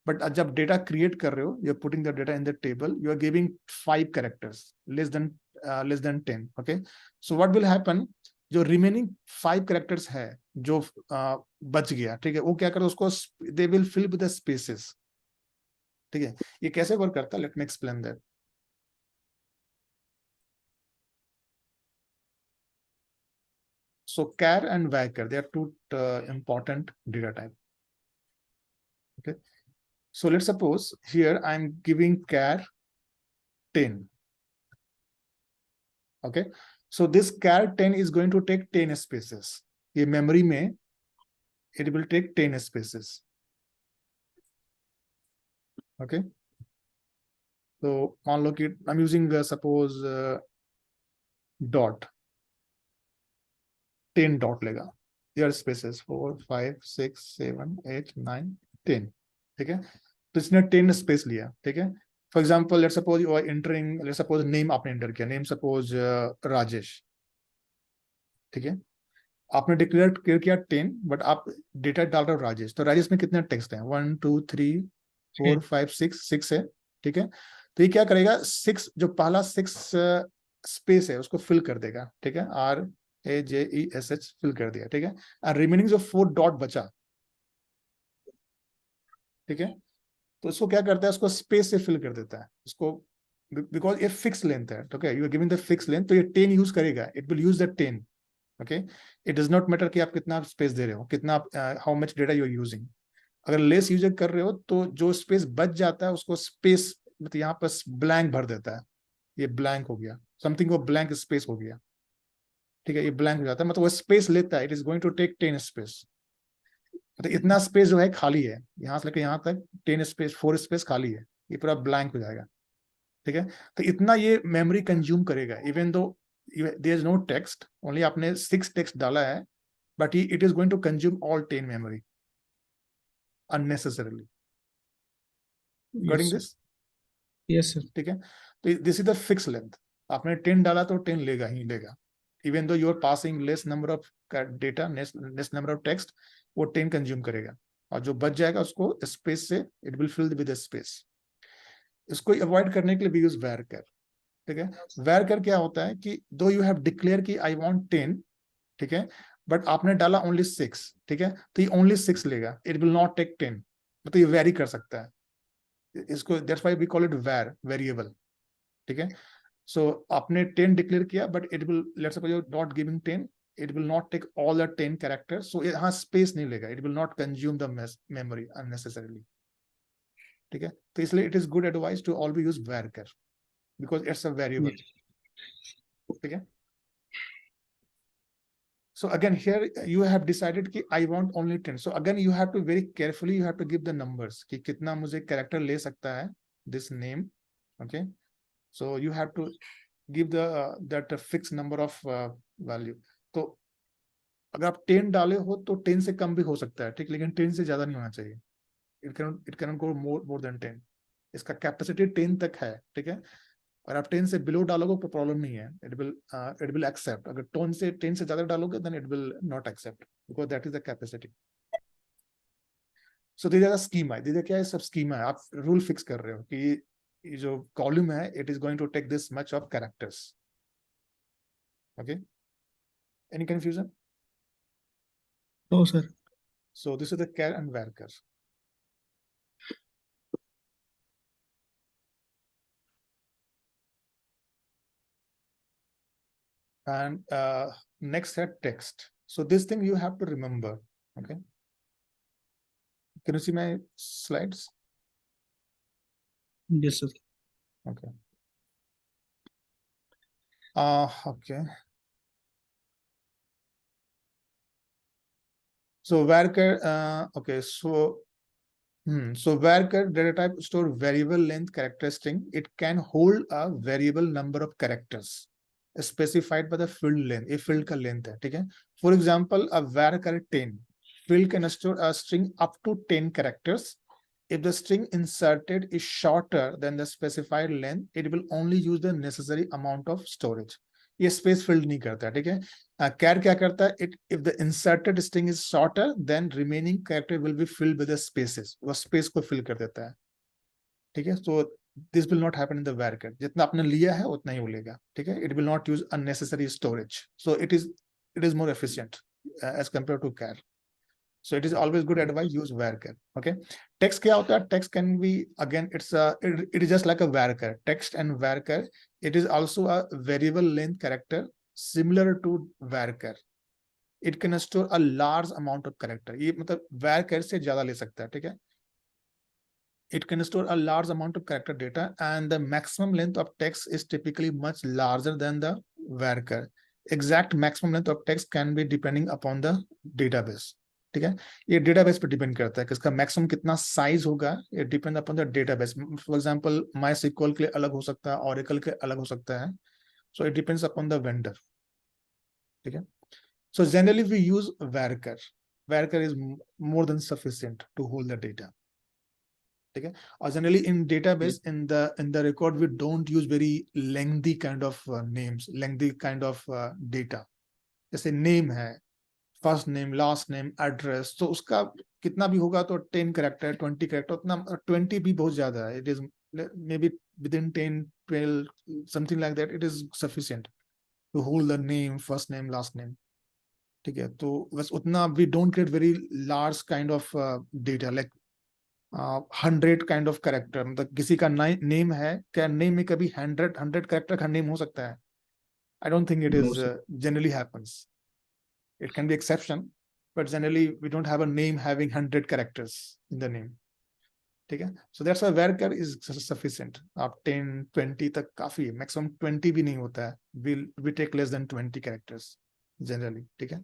S1: बट जब डेटा क्रिएट कर रहे हो, you are putting the data in the table, you are giving 5 characters less than 10, okay. So what will happen, जो रिमेनिंग 5 कैरेक्टर्स है जो बच गया, ठीक है, वो क्या करे, उसको they will fill with the spaces, ठीक है। ये कैसे वर्क करता है, let me explain that. So char and var, they are two important data type. Okay. So let's suppose here I'm giving char 10. Okay. So this char 10 is going to take 10 spaces. ये memory में it will take 10 spaces. Okay. So मान लो कि I'm using suppose dot 10 dot लेगा, here spaces 4 5 6 7 8 9 10, ठीक है। तो इसने 10 स्पेस लिया, ठीक है। For example let suppose you are entering, let suppose name आपने एंटर किया, नेम सपोज राजेश, ठीक है। आपने डिक्लेयर किया 10, बट आप डेटा डाल रहे हो राजेश, तो राजेश में कितने टेक्स्ट हैं, 1 2 3 4 5 6 है, ठीक है। तो ये क्या करेगा, 6 जो पहला 6 स्पेस है उसको फिल कर देगा, ठीक है, RAJESH फिल कर दिया, ठीक है। और रिमेनिंग जो 4 डॉट बचा, ठीक है, तो इसको क्या करता है, उसको स्पेस से फिल कर देता है उसको, बिकॉज ये फिक्स लेंथ है, okay, you are giving the fix length, तो ये 10 यूज करेगा, it will use the 10, okay. It does not matter कि आप कितना स्पेस दे रहे हो, कितना how much data you are using. अगर लेस यूज कर रहे हो तो जो स्पेस बच जाता है उसको स्पेस, मतलब यहाँ पर ब्लैंक भर देता है, ये ब्लैंक हो गया, समथिंग वो ब्लैंक स्पेस हो गया, ठीक है, ये ब्लैंक हो जाता है, मतलब वो स्पेस लेता है, it is going to take 10 space, तो इतना स्पेस जो है खाली है, यहां से लेकर यहां तक 10 स्पेस 4 स्पेस खाली है, ये पूरा ब्लैंक हो जाएगा, ठीक है। तो इतना ये मेमोरी कंज्यूम करेगा, even though there is no text, only आपने 6 टेक्स्ट डाला है, but it is going to consume all 10 memory unnecessarily, getting this,
S4: yes sir.
S1: ठीक है। तो this is the fix length, आपने 10 डाला तो 10 लेगा ही लेगा, even though you are passing less number of data, less number of text, वो 10 consume करेगा, और जो बच जाएगा उसको स्पेस से it will fill with space. इसको अवॉइड करने के लिए वी यूज var char, ठीक है। var char क्या होता है कि दो यू हैव डिक्लेयर कि आई वांट 10, ठीक है, बट आपने डाला ओनली 6, ठीक है, तो ये ओनली 6 लेगा, इट विल नॉट टेक 10, मतलब ये वेरी कर सकता है, इसको that's why we call it var variable, ठीक है। सो आपने 10 डिक्लेयर किया, but it will, let's suppose you are not giving 10, it will not take all the 10 characters, so यहाँ space नहीं लेगा, it will not consume the memory unnecessarily, ठीक है। तो इसलिए it is good advice to always use var char because it's a variable, ठीक है। So again here you have decided कि I want only 10, so again you have to very carefully you have to give the numbers कि कितना मुझे character ले सकता है this name, okay, so you have to give the that fixed number of value। तो अगर आप 10 डाले हो तो 10 से कम भी हो सकता है, ठीक, लेकिन 10 से ज्यादा नहीं होना चाहिए, it can go more than 10, इसका कैपेसिटी 10 तक है, ठीक है। और आप 10 से बिलो डालोगे तो प्रॉब्लम नहीं है, इट विल एक्सेप्ट, अगर 10 से ज्यादा डालोगे then it will not accept because that is the capacity. So these are the schema, these क्या है, सब स्कीमा है, आप रूल फिक्स कर रहे हो कि ये जो कॉलम है it is going to take this much of characters, okay. Any confusion?
S4: No sir.
S1: So this is the char and var char. and next है text. So this thing you have to remember. Okay, can you see my slides?
S4: Yes, sir.
S1: Okay. Okay. So varchar, okay, so varchar data type store variable length character string. It can hold a variable number of characters specified by the field length. A field का length है, ठीक है? For example, a varchar 10 field can store a string up to 10 characters. If the string inserted is shorter than the specified length, it will only use the necessary amount of storage. ये space filled नहीं करता, ठीक है? Char क्या करता है? If the inserted string is shorter, then remaining character will be filled with the spaces. वो space को fill कर देता है, ठीक है? So this will not happen in the varchar. जितना आपने लिया है उतना ही मिलेगा, ठीक है? It will not use unnecessary storage. So it is more efficient as compared to char. So it is always good advice, use varchar. Okay. Text क्या होता है? Text can be, again, it is just like a varchar. Text and varchar, it is also a variable length character similar to varchar. It can store a large amount of character. ये मतलब varchar से ज़्यादा ले सकता है, ठीक है? It can store a large amount of character data, and the maximum length of text is typically much larger than the varchar. Exact maximum length of text can be depending upon the database. ठीक है, ये database पर depend करता है कि इसका maximum कितना size होगा. ये depend upon the database. For example MySQL के लिए अलग हो सकता है, Oracle के अलग हो सकता है. So it depends upon the vendor, ठीक है. So generally we use varchar. Varchar is more than sufficient to hold the data, ठीक है. और generally in database, in the record, we don't use very lengthy kind of names, lengthy kind of data. जैसे name है, first name, last name, address, तो उसका कितना भी होगा तो 10 कैरेक्टर, 20 कैरेक्टर, उतना 20 भी बहुत ज्यादा है. It is may be within 10, 12, something like that, it is sufficient to hold the name, first name, last name, ठीक है. तो बस उतना, we don't create very large kind of data like 100 kind of character. मतलब किसी का name है, क्या नेम में कभी 100 कैरेक्टर का नेम हो सकता है? I don't think it is generally happens. It can be exception, but generally we don't have a name having 100 characters in the name, ठीक है. So that's why varchar is sufficient. आप 10, 20 तक काफी है. Maximum 20 भी नहीं होता है. We take less than 20 characters generally, ठीक है.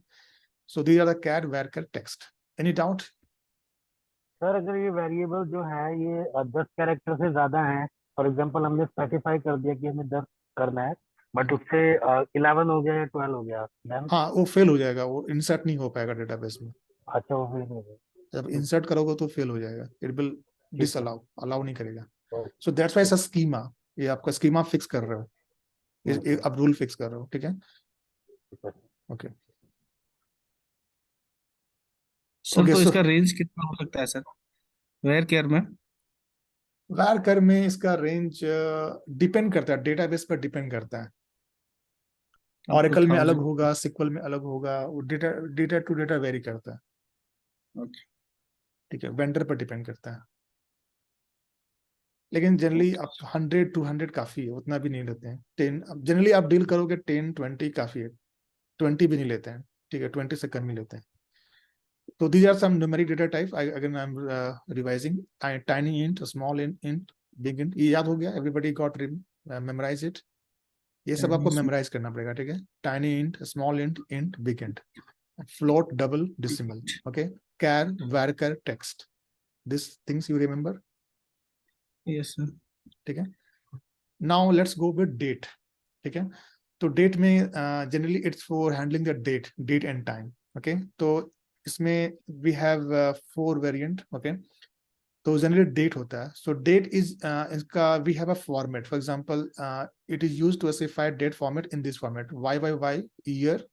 S1: So these are the char, varchar, text. Any doubt?
S6: Sir अगर ये वेरिएबल जो है ये 10 कैरेक्टर से ज्यादा है, फॉर एग्जांपल हमने स्पेसिफाई कर दिया कि हमें 10 करना है, बट उससे 11 हो गया या 12 हो गया, then
S1: हाँ, वो फेल हो जाएगा, वो इंसर्ट नहीं हो पाएगा डेटाबेस में.
S6: अच्छा वो फिर हो गया.
S1: जब इंसर्ट करोगे तो फेल हो जाएगा. इट विल अलाउ नहीं करेगा.
S6: Okay.
S1: So that's why schema, ये आपका स्कीमा फिक्स कर रहे हो, ये आप रूल फिक्स कर रहे हो, ठीक है. ओके.
S4: सर तो इसका रेंज कितना हो सकता है सर varchar में?
S1: varchar में इसका रेंज डिपेंड करता है, डेटाबेस पर डिपेंड करता है. Oracle में अलग होगा, SQL में अलग होगा, वो डेटा टू डेटा वेरी करता है.
S4: ओके,
S1: ठीक है, वेंडर पर डिपेंड करता है. लेकिन जनरली आप 100, 200 काफी है, उतना भी नहीं लेते हैं. 10 जनरली आप डील करोगे 10, 20 काफी है. 20 भी नहीं लेते हैं, ठीक है, 20 से कम ही लेते हैं. So these are some numeric data type. Again, I'm revising. Tiny int, small int, big int. ये याद हो गया? Everybody got memorize it. ये सब आपको memorize करना पड़ेगा, ठीक है? Tiny int, small int, big int. Float, double, decimal. Okay. Char, varchar, text. These things you remember?
S4: yes sir.
S1: ठीक है. Now let's go with date. ठीक है. तो date में generally it's for handling the date and time. Okay. तो इसमें we have 4 variant. Okay. तो generally date होता है. सो डेट इज इसका we have a format. For example it is used to specify date format in this format: YYY, year,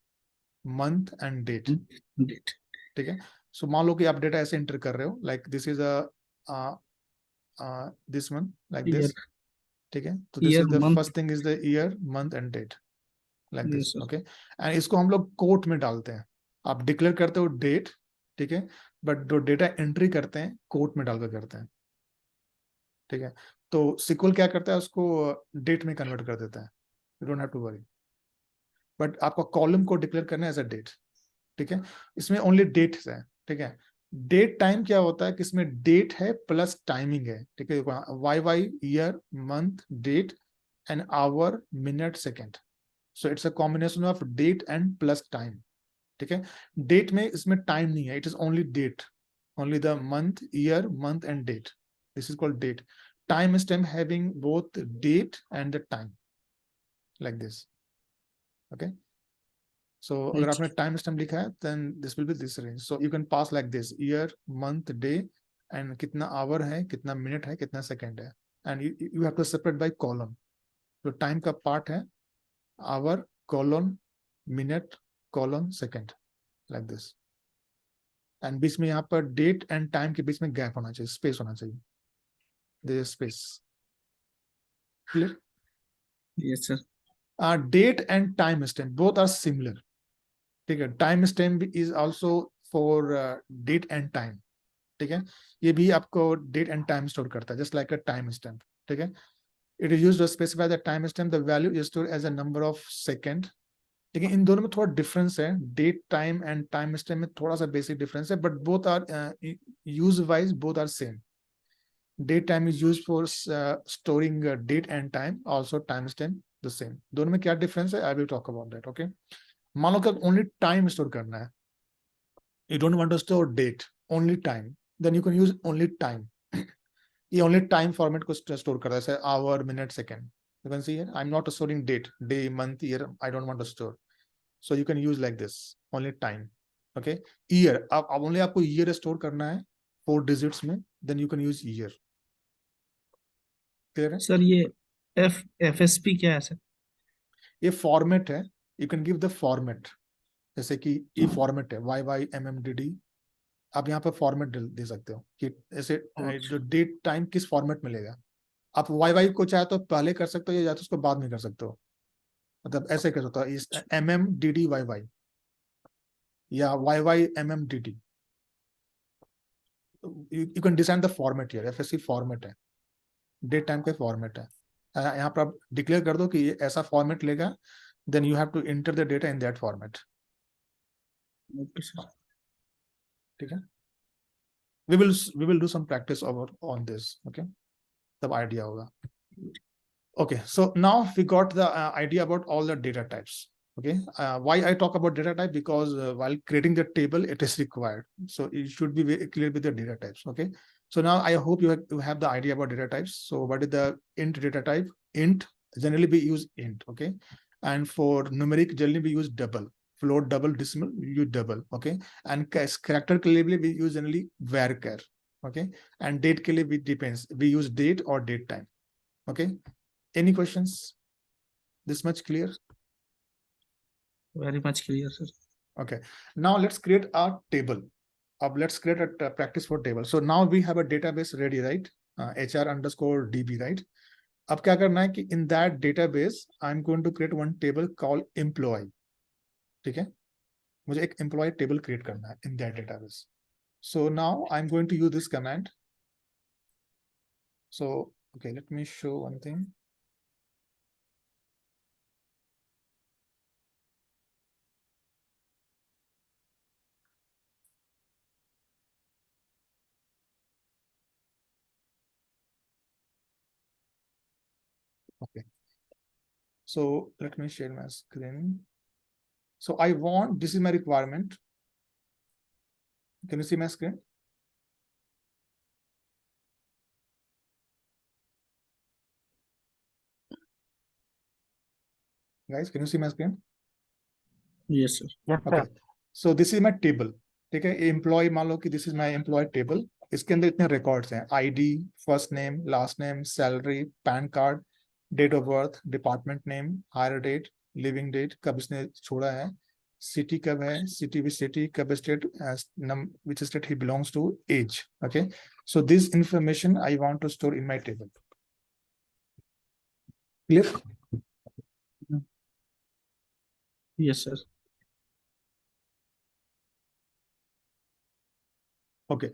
S1: month and date. ठीक है. सो मान लो कि आप डेटा ऐसे एंटर कर रहे हो, like this is this one, like this. ठीक है. तो this is the first thing is the year, month and date, like this. Okay. And इसको हम लोग कोट में डालते हैं. आप डिक्लेयर करते हो डेट, ठीक है, बट जो डेटा एंट्री करते हैं कोट में डालकर करते हैं. ठीक है. तो SQL क्या करता है, उसको डेट में कन्वर्ट कर देता है. You don't have to worry. But आपका कॉलम को डिक्लेयर करना है एज अ डेट, ठीक है। इसमें ओनली डेट्स है, ठीक है। डेट टाइम क्या होता है कि इसमें डेट है प्लस टाइमिंग है, ठीक है। Y year month date and hour minute second, so it's a combination of date and plus time, ठीक है। डेट में इसमें टाइम नहीं है, it is only date, only the month, year, month and date. This is called date. Time stamp having both date and the time, like this. Okay. So अगर आपने time stamp लिखा है, then this will be this range. So you can pass like this: year, month, day, and कितना hour है, कितना minute है, कितना second है, and you have to separate by column. तो time का part है hour, colon, minute, colon, second, like this. And बीच में यहाँ पर डेट एंड टाइम के बीच में गैप होना चाहिए, स्पेस होना चाहिए, there space. Clear?
S4: Yes sir.
S1: Date and time stamp both are similar, ठीक है। Time stamp is also for date and time, ठीक है। ये भी आपको डेट एंड टाइम स्टोर करता है, just like a time stamp, ठीक है। It is used to specify the time stamp, the value is stored as a number of second. लेकिन इन दोनों में थोड़ा डिफरेंस है, date time and time stamp में थोड़ा सा बेसिक डिफरेंस है, but both are use wise both are same. Date time is used for storing date and time, also time stamp the same. दोनों में क्या डिफरेंस है, I will talk about that, okay. मान लो कि only time store करना है, you don't want to store date, only time, then you can use only time. ये ओनली टाइम फॉर्मेट को स्टोर करता है, जैसे hour, minute, second. You can see here, I'm not storing date, day, month, year. I don't want to store. So you can use like this, only time. Okay. Year, अब only आपको year store करना है 4 digits में, then you can use year. Clear है?
S4: Sir ये FSP क्या है sir?
S1: ये फॉर्मेट है, you can give the format. जैसे कि ये फॉर्मेट है YYMMDD, आप यहाँ पर फॉर्मेट दे सकते हो कि ऐसे जो डेट टाइम किस फॉर्मेट में लेगा। आप YY को चाहे तो पहले कर सकते हो या तो उसको बाद में कर सकते हो, मतलब ऐसे कर सकते हो MMDDYY या YYMMDD। you can design the format here, FSC format है, डेट टाइम का फॉर्मेट है। यहाँ पर आप डिक्लेयर कर दो कि ये ऐसा फॉर्मेट लेगा, then you have to enter the data in that format.
S4: Okay sir.
S1: ठीक है। we will do some practice over on this, okay, तब आइडिया होगा। Okay, so now we got the idea about all the data types. Okay, why I talk about data type, because while creating the table it is required, so it should be very clear with the data types. Okay, so now I hope you have the idea about data types. So what is the int data type? Int, generally we use int, okay, and for numeric generally we use double, float double, decimal we use double, okay, and character के लिए भी we use generally varchar, okay, and date के लिए we depends, we use date or date time, okay. Any questions? This much clear?
S4: Very much clear sir.
S1: Okay, now let's create a table. Let's create a practice for table. So now we have a database ready, right? HR_DB, right? अब क्या करना है कि in that database I'm going to create one table called employee. ठीक है, मुझे एक employee table create करना है in that database. So now I'm going to use this command. So okay, let me show one thing. Okay, so let me share my screen. So I want, this is my requirement. Can you see my screen? Guys, can you see my screen?
S4: Yes sir.
S6: Yes
S1: Okay,
S6: sir.
S1: so this is my table. ठीक है, employ मान लो कि this is my employee table. इसके अंदर इतने records हैं, ID, first name, last name, salary, PAN card, date of birth, department name, hire date, leaving date, कब इसने छोड़ा है, सिटी कब है, सिटी विच सिटी, कब state, which state he belongs to, age. Okay, so this information I want to store in my table. Clear?
S4: Yes sir.
S1: Okay,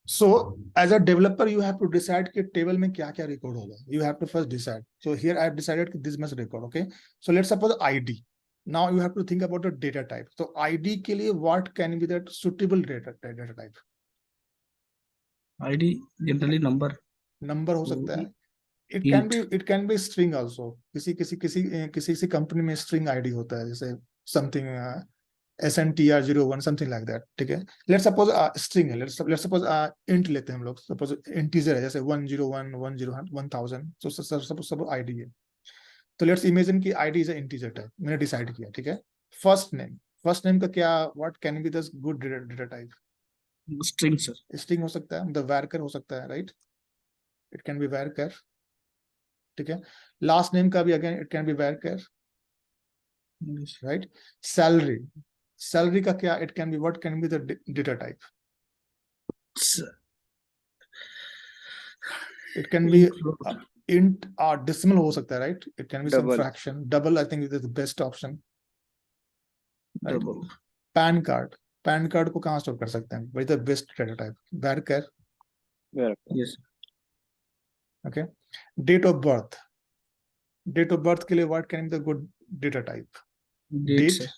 S1: so as a developer you have to decide कि table में क्या क्या record होगा। You have to first decide. So here I have decided कि this must record. Okay, so let's suppose ID, now you have to think about the data type. So ID के लिए what can be that suitable data type?
S4: ID generally number.
S1: Number हो सकता है. It can be string also. किसी company में string ID होता है, जैसे something SNTR01 something like that. ठीक है. Let's suppose string है. Let's suppose int लेते हैं हम लोग. Suppose integer है, जैसे 101 101 1000. So suppose ID है. तो let's imagine कि ID is a integer type. मैंने decide किया. ठीक है. First name का क्या, what can be the good data type?
S4: String sir.
S1: String हो सकता है, मतलब varchar हो सकता है, right? It can be varchar. ठीक है. Last name का भी again it can be varchar, right? Salary का क्या, it can be, what can be the data type? It can be int or decimal हो सकता है, right? It can be some fraction. Double I think is the best option, right?
S4: Double.
S1: PAN card को कहाँ store कर सकते हैं? What is the best data type? Varchar.
S4: Yes.
S1: Okay. Date of birth के लिए what can be the good data type? Date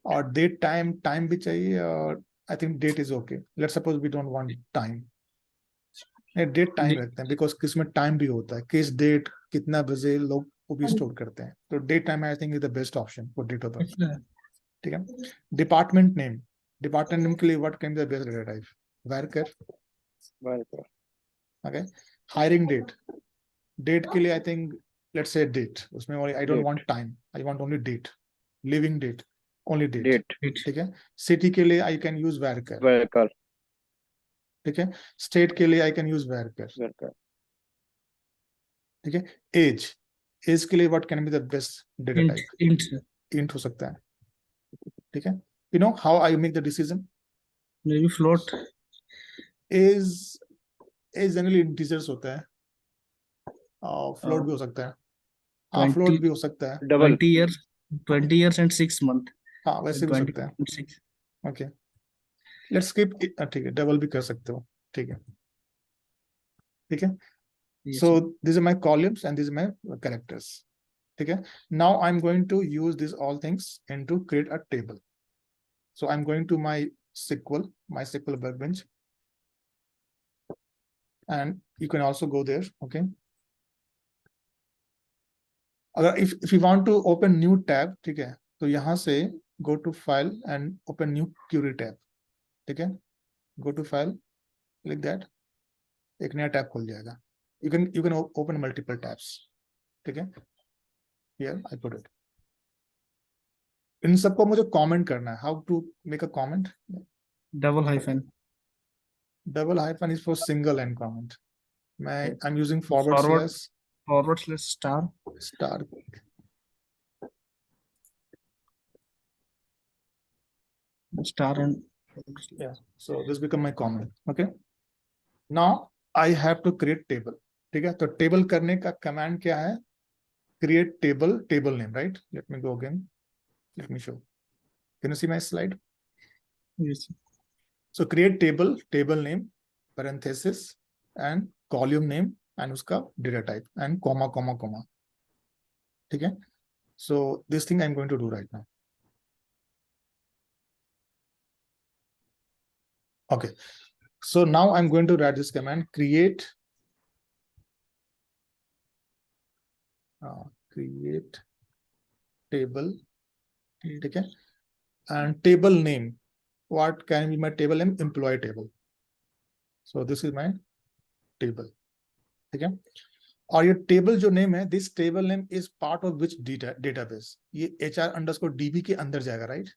S1: or date time भी चाहिए, और I think date is okay. Let's suppose we don't want time. Date time रखते हैं, because किसमें time भी होता है, किस date कितना बजे लोग वो भी स्टोर करते हैं. तो date time I think is the best option for date of birth. ठीक है. Department name के लिए what can be the best data type? Varchar. Okay. Hiring date के लिए I think let's say date. उसमें I don't want time, I want only date. Living date, only date. ठीक है. City के लिए I can use varchar. ठीक है. State के लिए I can use varchar. ठीक है. Age के लिए what can be the best data type? Int हो सकता है. ठीक है. You know how I make the decision?
S4: Maybe float.
S1: Age generally integers होता है. Float भी हो सकता है. हाँ, float भी हो सकता है.
S4: 20 years and 6 months.
S1: हाँ, वैसे भी हो सकता है. Okay. Let's skip it. ठीक है. Double भी कर सकते हो. ठीक है. ठीक है. So these are my columns and these are my characters. Okay. Now I'm going to use these all things and to create a table. So I'm going to my SQL workbench, and you can also go there. Okay. If you want to open new tab, ठीक है, तो यहाँ से go to file and open new query tab. ठीक है. Go to file, like that. एक नया tab खुल जाएगा. You can open multiple tabs. ठीक है. Here I put it. इन सबको मुझे comment करना है. How to make a comment?
S4: Double hyphen
S1: is for single line comment. I'm using forward slash
S4: star. And
S1: yeah. So this become my comment. Okay. Now I have to create table. ठीक है. तो table करने का command क्या है? Create table name, right? Let me go again. Let me show. Can you see my slide?
S4: yes.
S1: So create table name, parenthesis, and column name, and उसका data type, and comma. ठीक है. So this thing I'm going to do right now. Okay. So now I'm going to write this command, create table. ठीक है. And table name. What can be my table name? Employee table. So this is my table. ठीक है. और ये table जो name है, this table name is part of which database? ये HR_DB के अंदर जाएगा, right?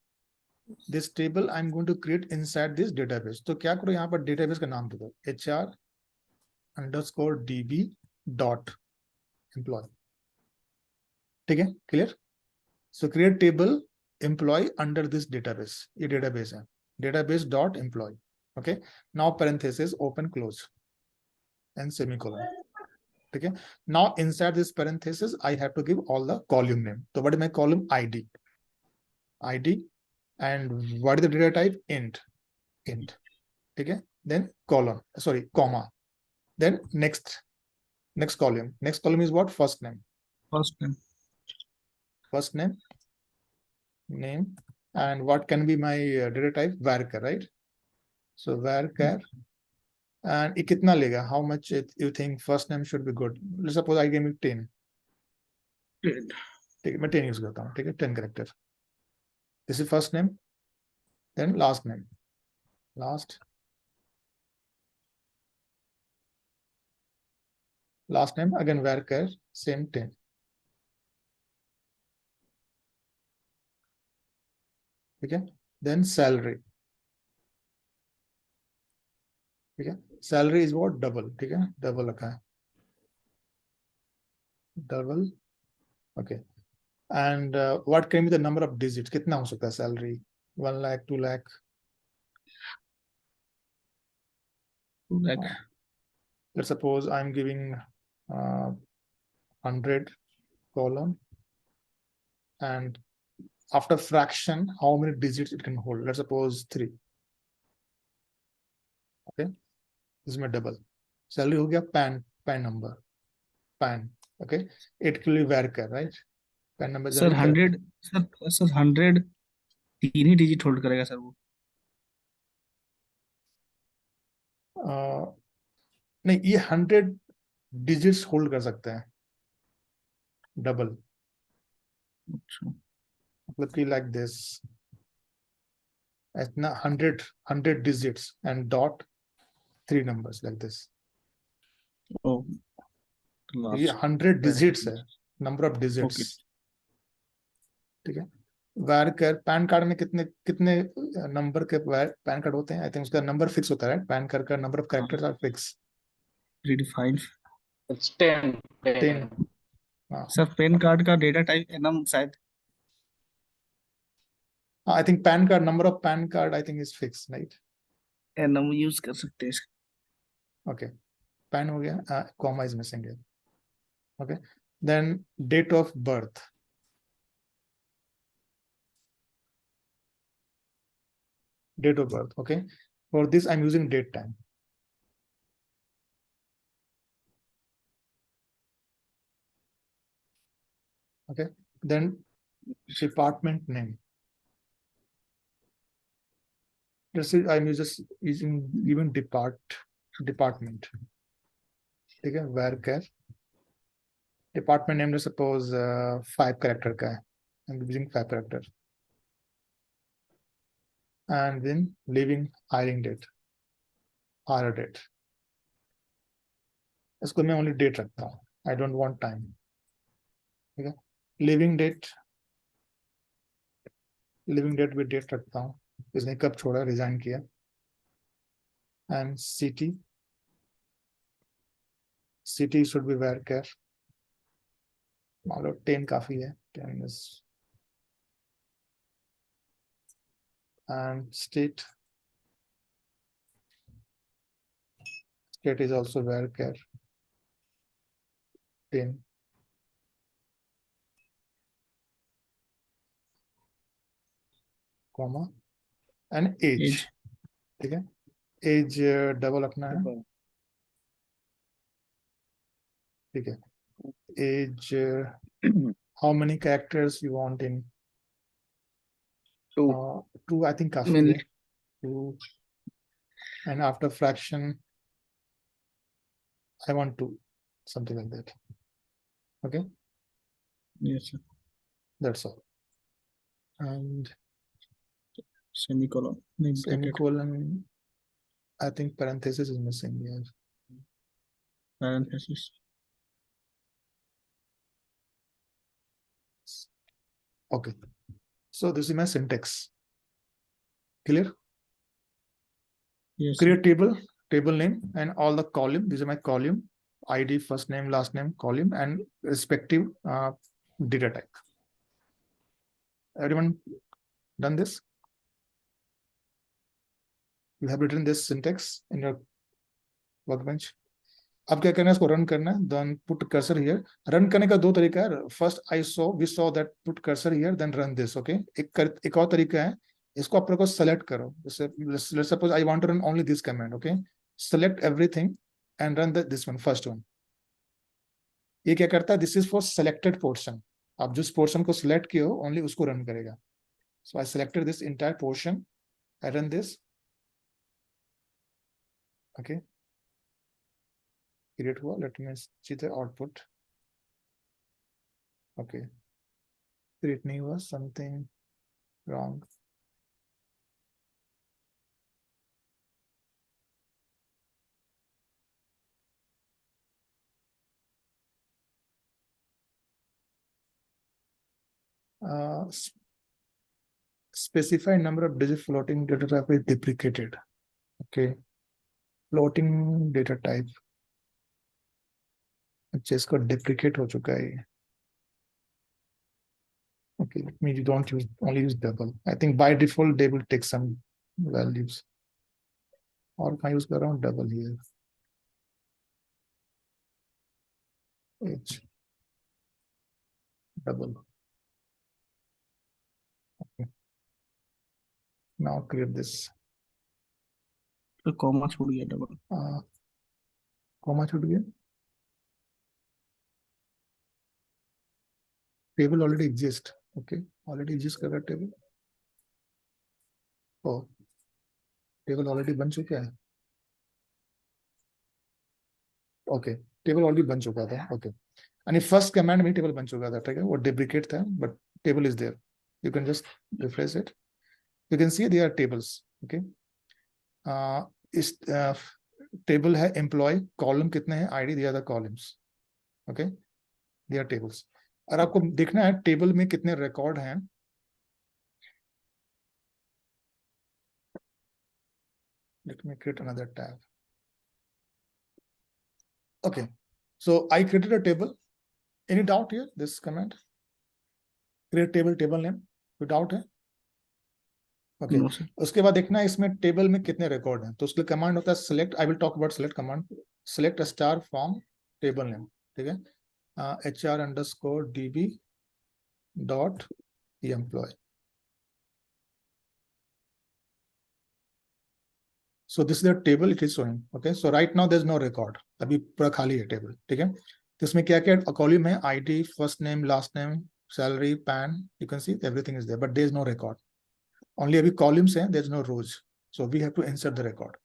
S1: This table I'm going to create inside this database. तो क्या करो, यहाँ पर database का नाम दे दो, HR_DB.employee. ठीक है. Clear? So create table employee under this database. ये database है, database.employee. Okay. Now parenthesis, open, close, and semicolon. Okay. Now inside this parenthesis, I have to give all the column name. So what is my column? ID. And what is the data type? Int. Okay. Then comma. Then next column. Next column is what? First name. name, and what can be my data type? Varchar, right? So varchar, and it kitna lega? How much you think first name should be good? Let's suppose I give me 10. ठीक है, मैं 10 use करता हूँ, ठीक है, 10 character. This is first name, then last name, last name again varchar, same 10. ठीक है, then salary. ठीक है, salary is what? Double. ठीक है, double रखा है, double. Okay, and what can be the number of digits? कितना हो सकता है salary? 1 lakh, 2 lakh?
S4: 2 lakh.
S1: Let's suppose I'm giving 100 column, and after fraction, how many digits it can hold? Let's suppose 3. Okay, this is my double. Salary हो गया, pan number, pan. Okay, it will be varchar, right? Pan number.
S4: Sir 100 sir 100 3 he digit hold करेगा sir वो.
S1: नहीं, ये 100 digits hold कर सकते हैं double. मतलब कि लाइक दिस, इतना 100 digits and dot 3 numbers like this. ये 100 डिजिट्स है, नंबर ऑफ डिजिट्स. ठीक है, varchar, पैन कार्ड में कितने कितने नंबर के पैन कार्ड होते हैं? आई थिंक उसका नंबर फिक्स होता है, पैन कार्ड का number of characters are fix.
S4: Predefined.
S7: It's 10.
S1: 10.
S4: Sir PAN card का डेटा टाइप एनम शायद.
S1: I think PAN card, number of PAN card I think is fix, right?
S4: Enum use कर सकते हैं.
S1: Okay, PAN हो गया, comma is missing here. Okay, then date of birth. Date of birth. Okay, for this I'm using date time. Okay, then department name. Let's say I'm just using even department. Okay, varchar. Department name, let's suppose 5 character का है. I'm using 5 character. And then leaving hiring date, hire date. इसको मैं only date रखता हूँ. I don't want time. ठीक है, leaving date with date रखता हूँ, इसने कब छोड़ा, रिजाइन किया. And city should be varchar. मान लो 10 काफी है, 10 is. And state is also varchar 10. Comma and age. ठीक है, age डबल रखना है. ठीक है, age how many characters you want in? 2 I think काफी है. 2, and after fraction I want 2, something like that. Okay,
S4: Yes sir.
S1: that's all. And
S4: Semicolon.
S1: semicolon, I think parenthesis is missing here.
S4: Parenthesis.
S1: Okay, so this is my syntax. Clear?
S4: Yes.
S1: Create table name and all the column. These are my column ID, first name, last name, column, and respective data type. Everyone done this? You have written this syntax in your workbench. अब क्या करना है, इसको run करना है. Then put cursor here. Run करने का 2 तरीका है. First we saw that put cursor here, then run this. Okay, एक और तरीका है, इसको आप को select करो. Let's suppose I want to run only this command. Okay, select everything and run this one, first one. ये क्या करता है? This is for selected portion. आप जिस portion को select किए हो only उसको run करेगा. So I selected this entire portion. I run this. Okay. Create हुआ. Let me see the output. Okay. Create नहीं हुआ. Something wrong. Specify number of digit floating data type is deprecated. Okay. Floating data type. अच्छा इसका deprecate हो चुका है. Okay, it means you don't use, only use double. I think by default they will take some values. Or if I use around double here. H double. Okay. Now create this.
S4: तो comma छूट गया double.
S1: Comma छूट गया. Table already exists. Okay, already exists कर रहा table. Oh, table already बन चुका है. Okay, table already बन चुका था. Okay, and first command में table बन चुका था. ठीक है, वो duplicate था, but table is there. You can just refresh it. You can see there are tables. Okay, इस table है employee, column कितने हैं? ID, they are the columns. Okay, they are tables. और आपको देखना है टेबल में कितने रिकॉर्ड हैं. Let me create another tab. Okay, so I created a table. Any doubt here? This command? Create table, table name. कोई doubt है? Okay.
S4: No, sir.
S1: उसके बाद देखना है इसमें टेबल में कितने रिकॉर्ड हैं. तो उसके लिए कमांड होता है select. I will talk about select command. Select a star from table name. ठीक है? HR_DB dot employee. So this is the table it is showing. Okay, so right now there's no record. अभी पूरा खाली है table. ठीक है, तो इसमें क्या क्या कॉलम है? ID, first name, last name, salary, PAN. You can see everything is there, but there is no record. Only अभी columns हैं, there is no rows. So we have to insert the record.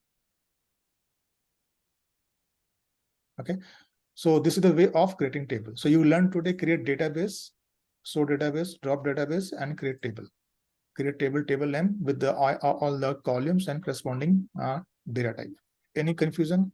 S1: Okay, so this is the way of creating table. So you learn today create database, show database, drop database, and create table. Create table, table name with the all the columns and corresponding data type. Any confusion?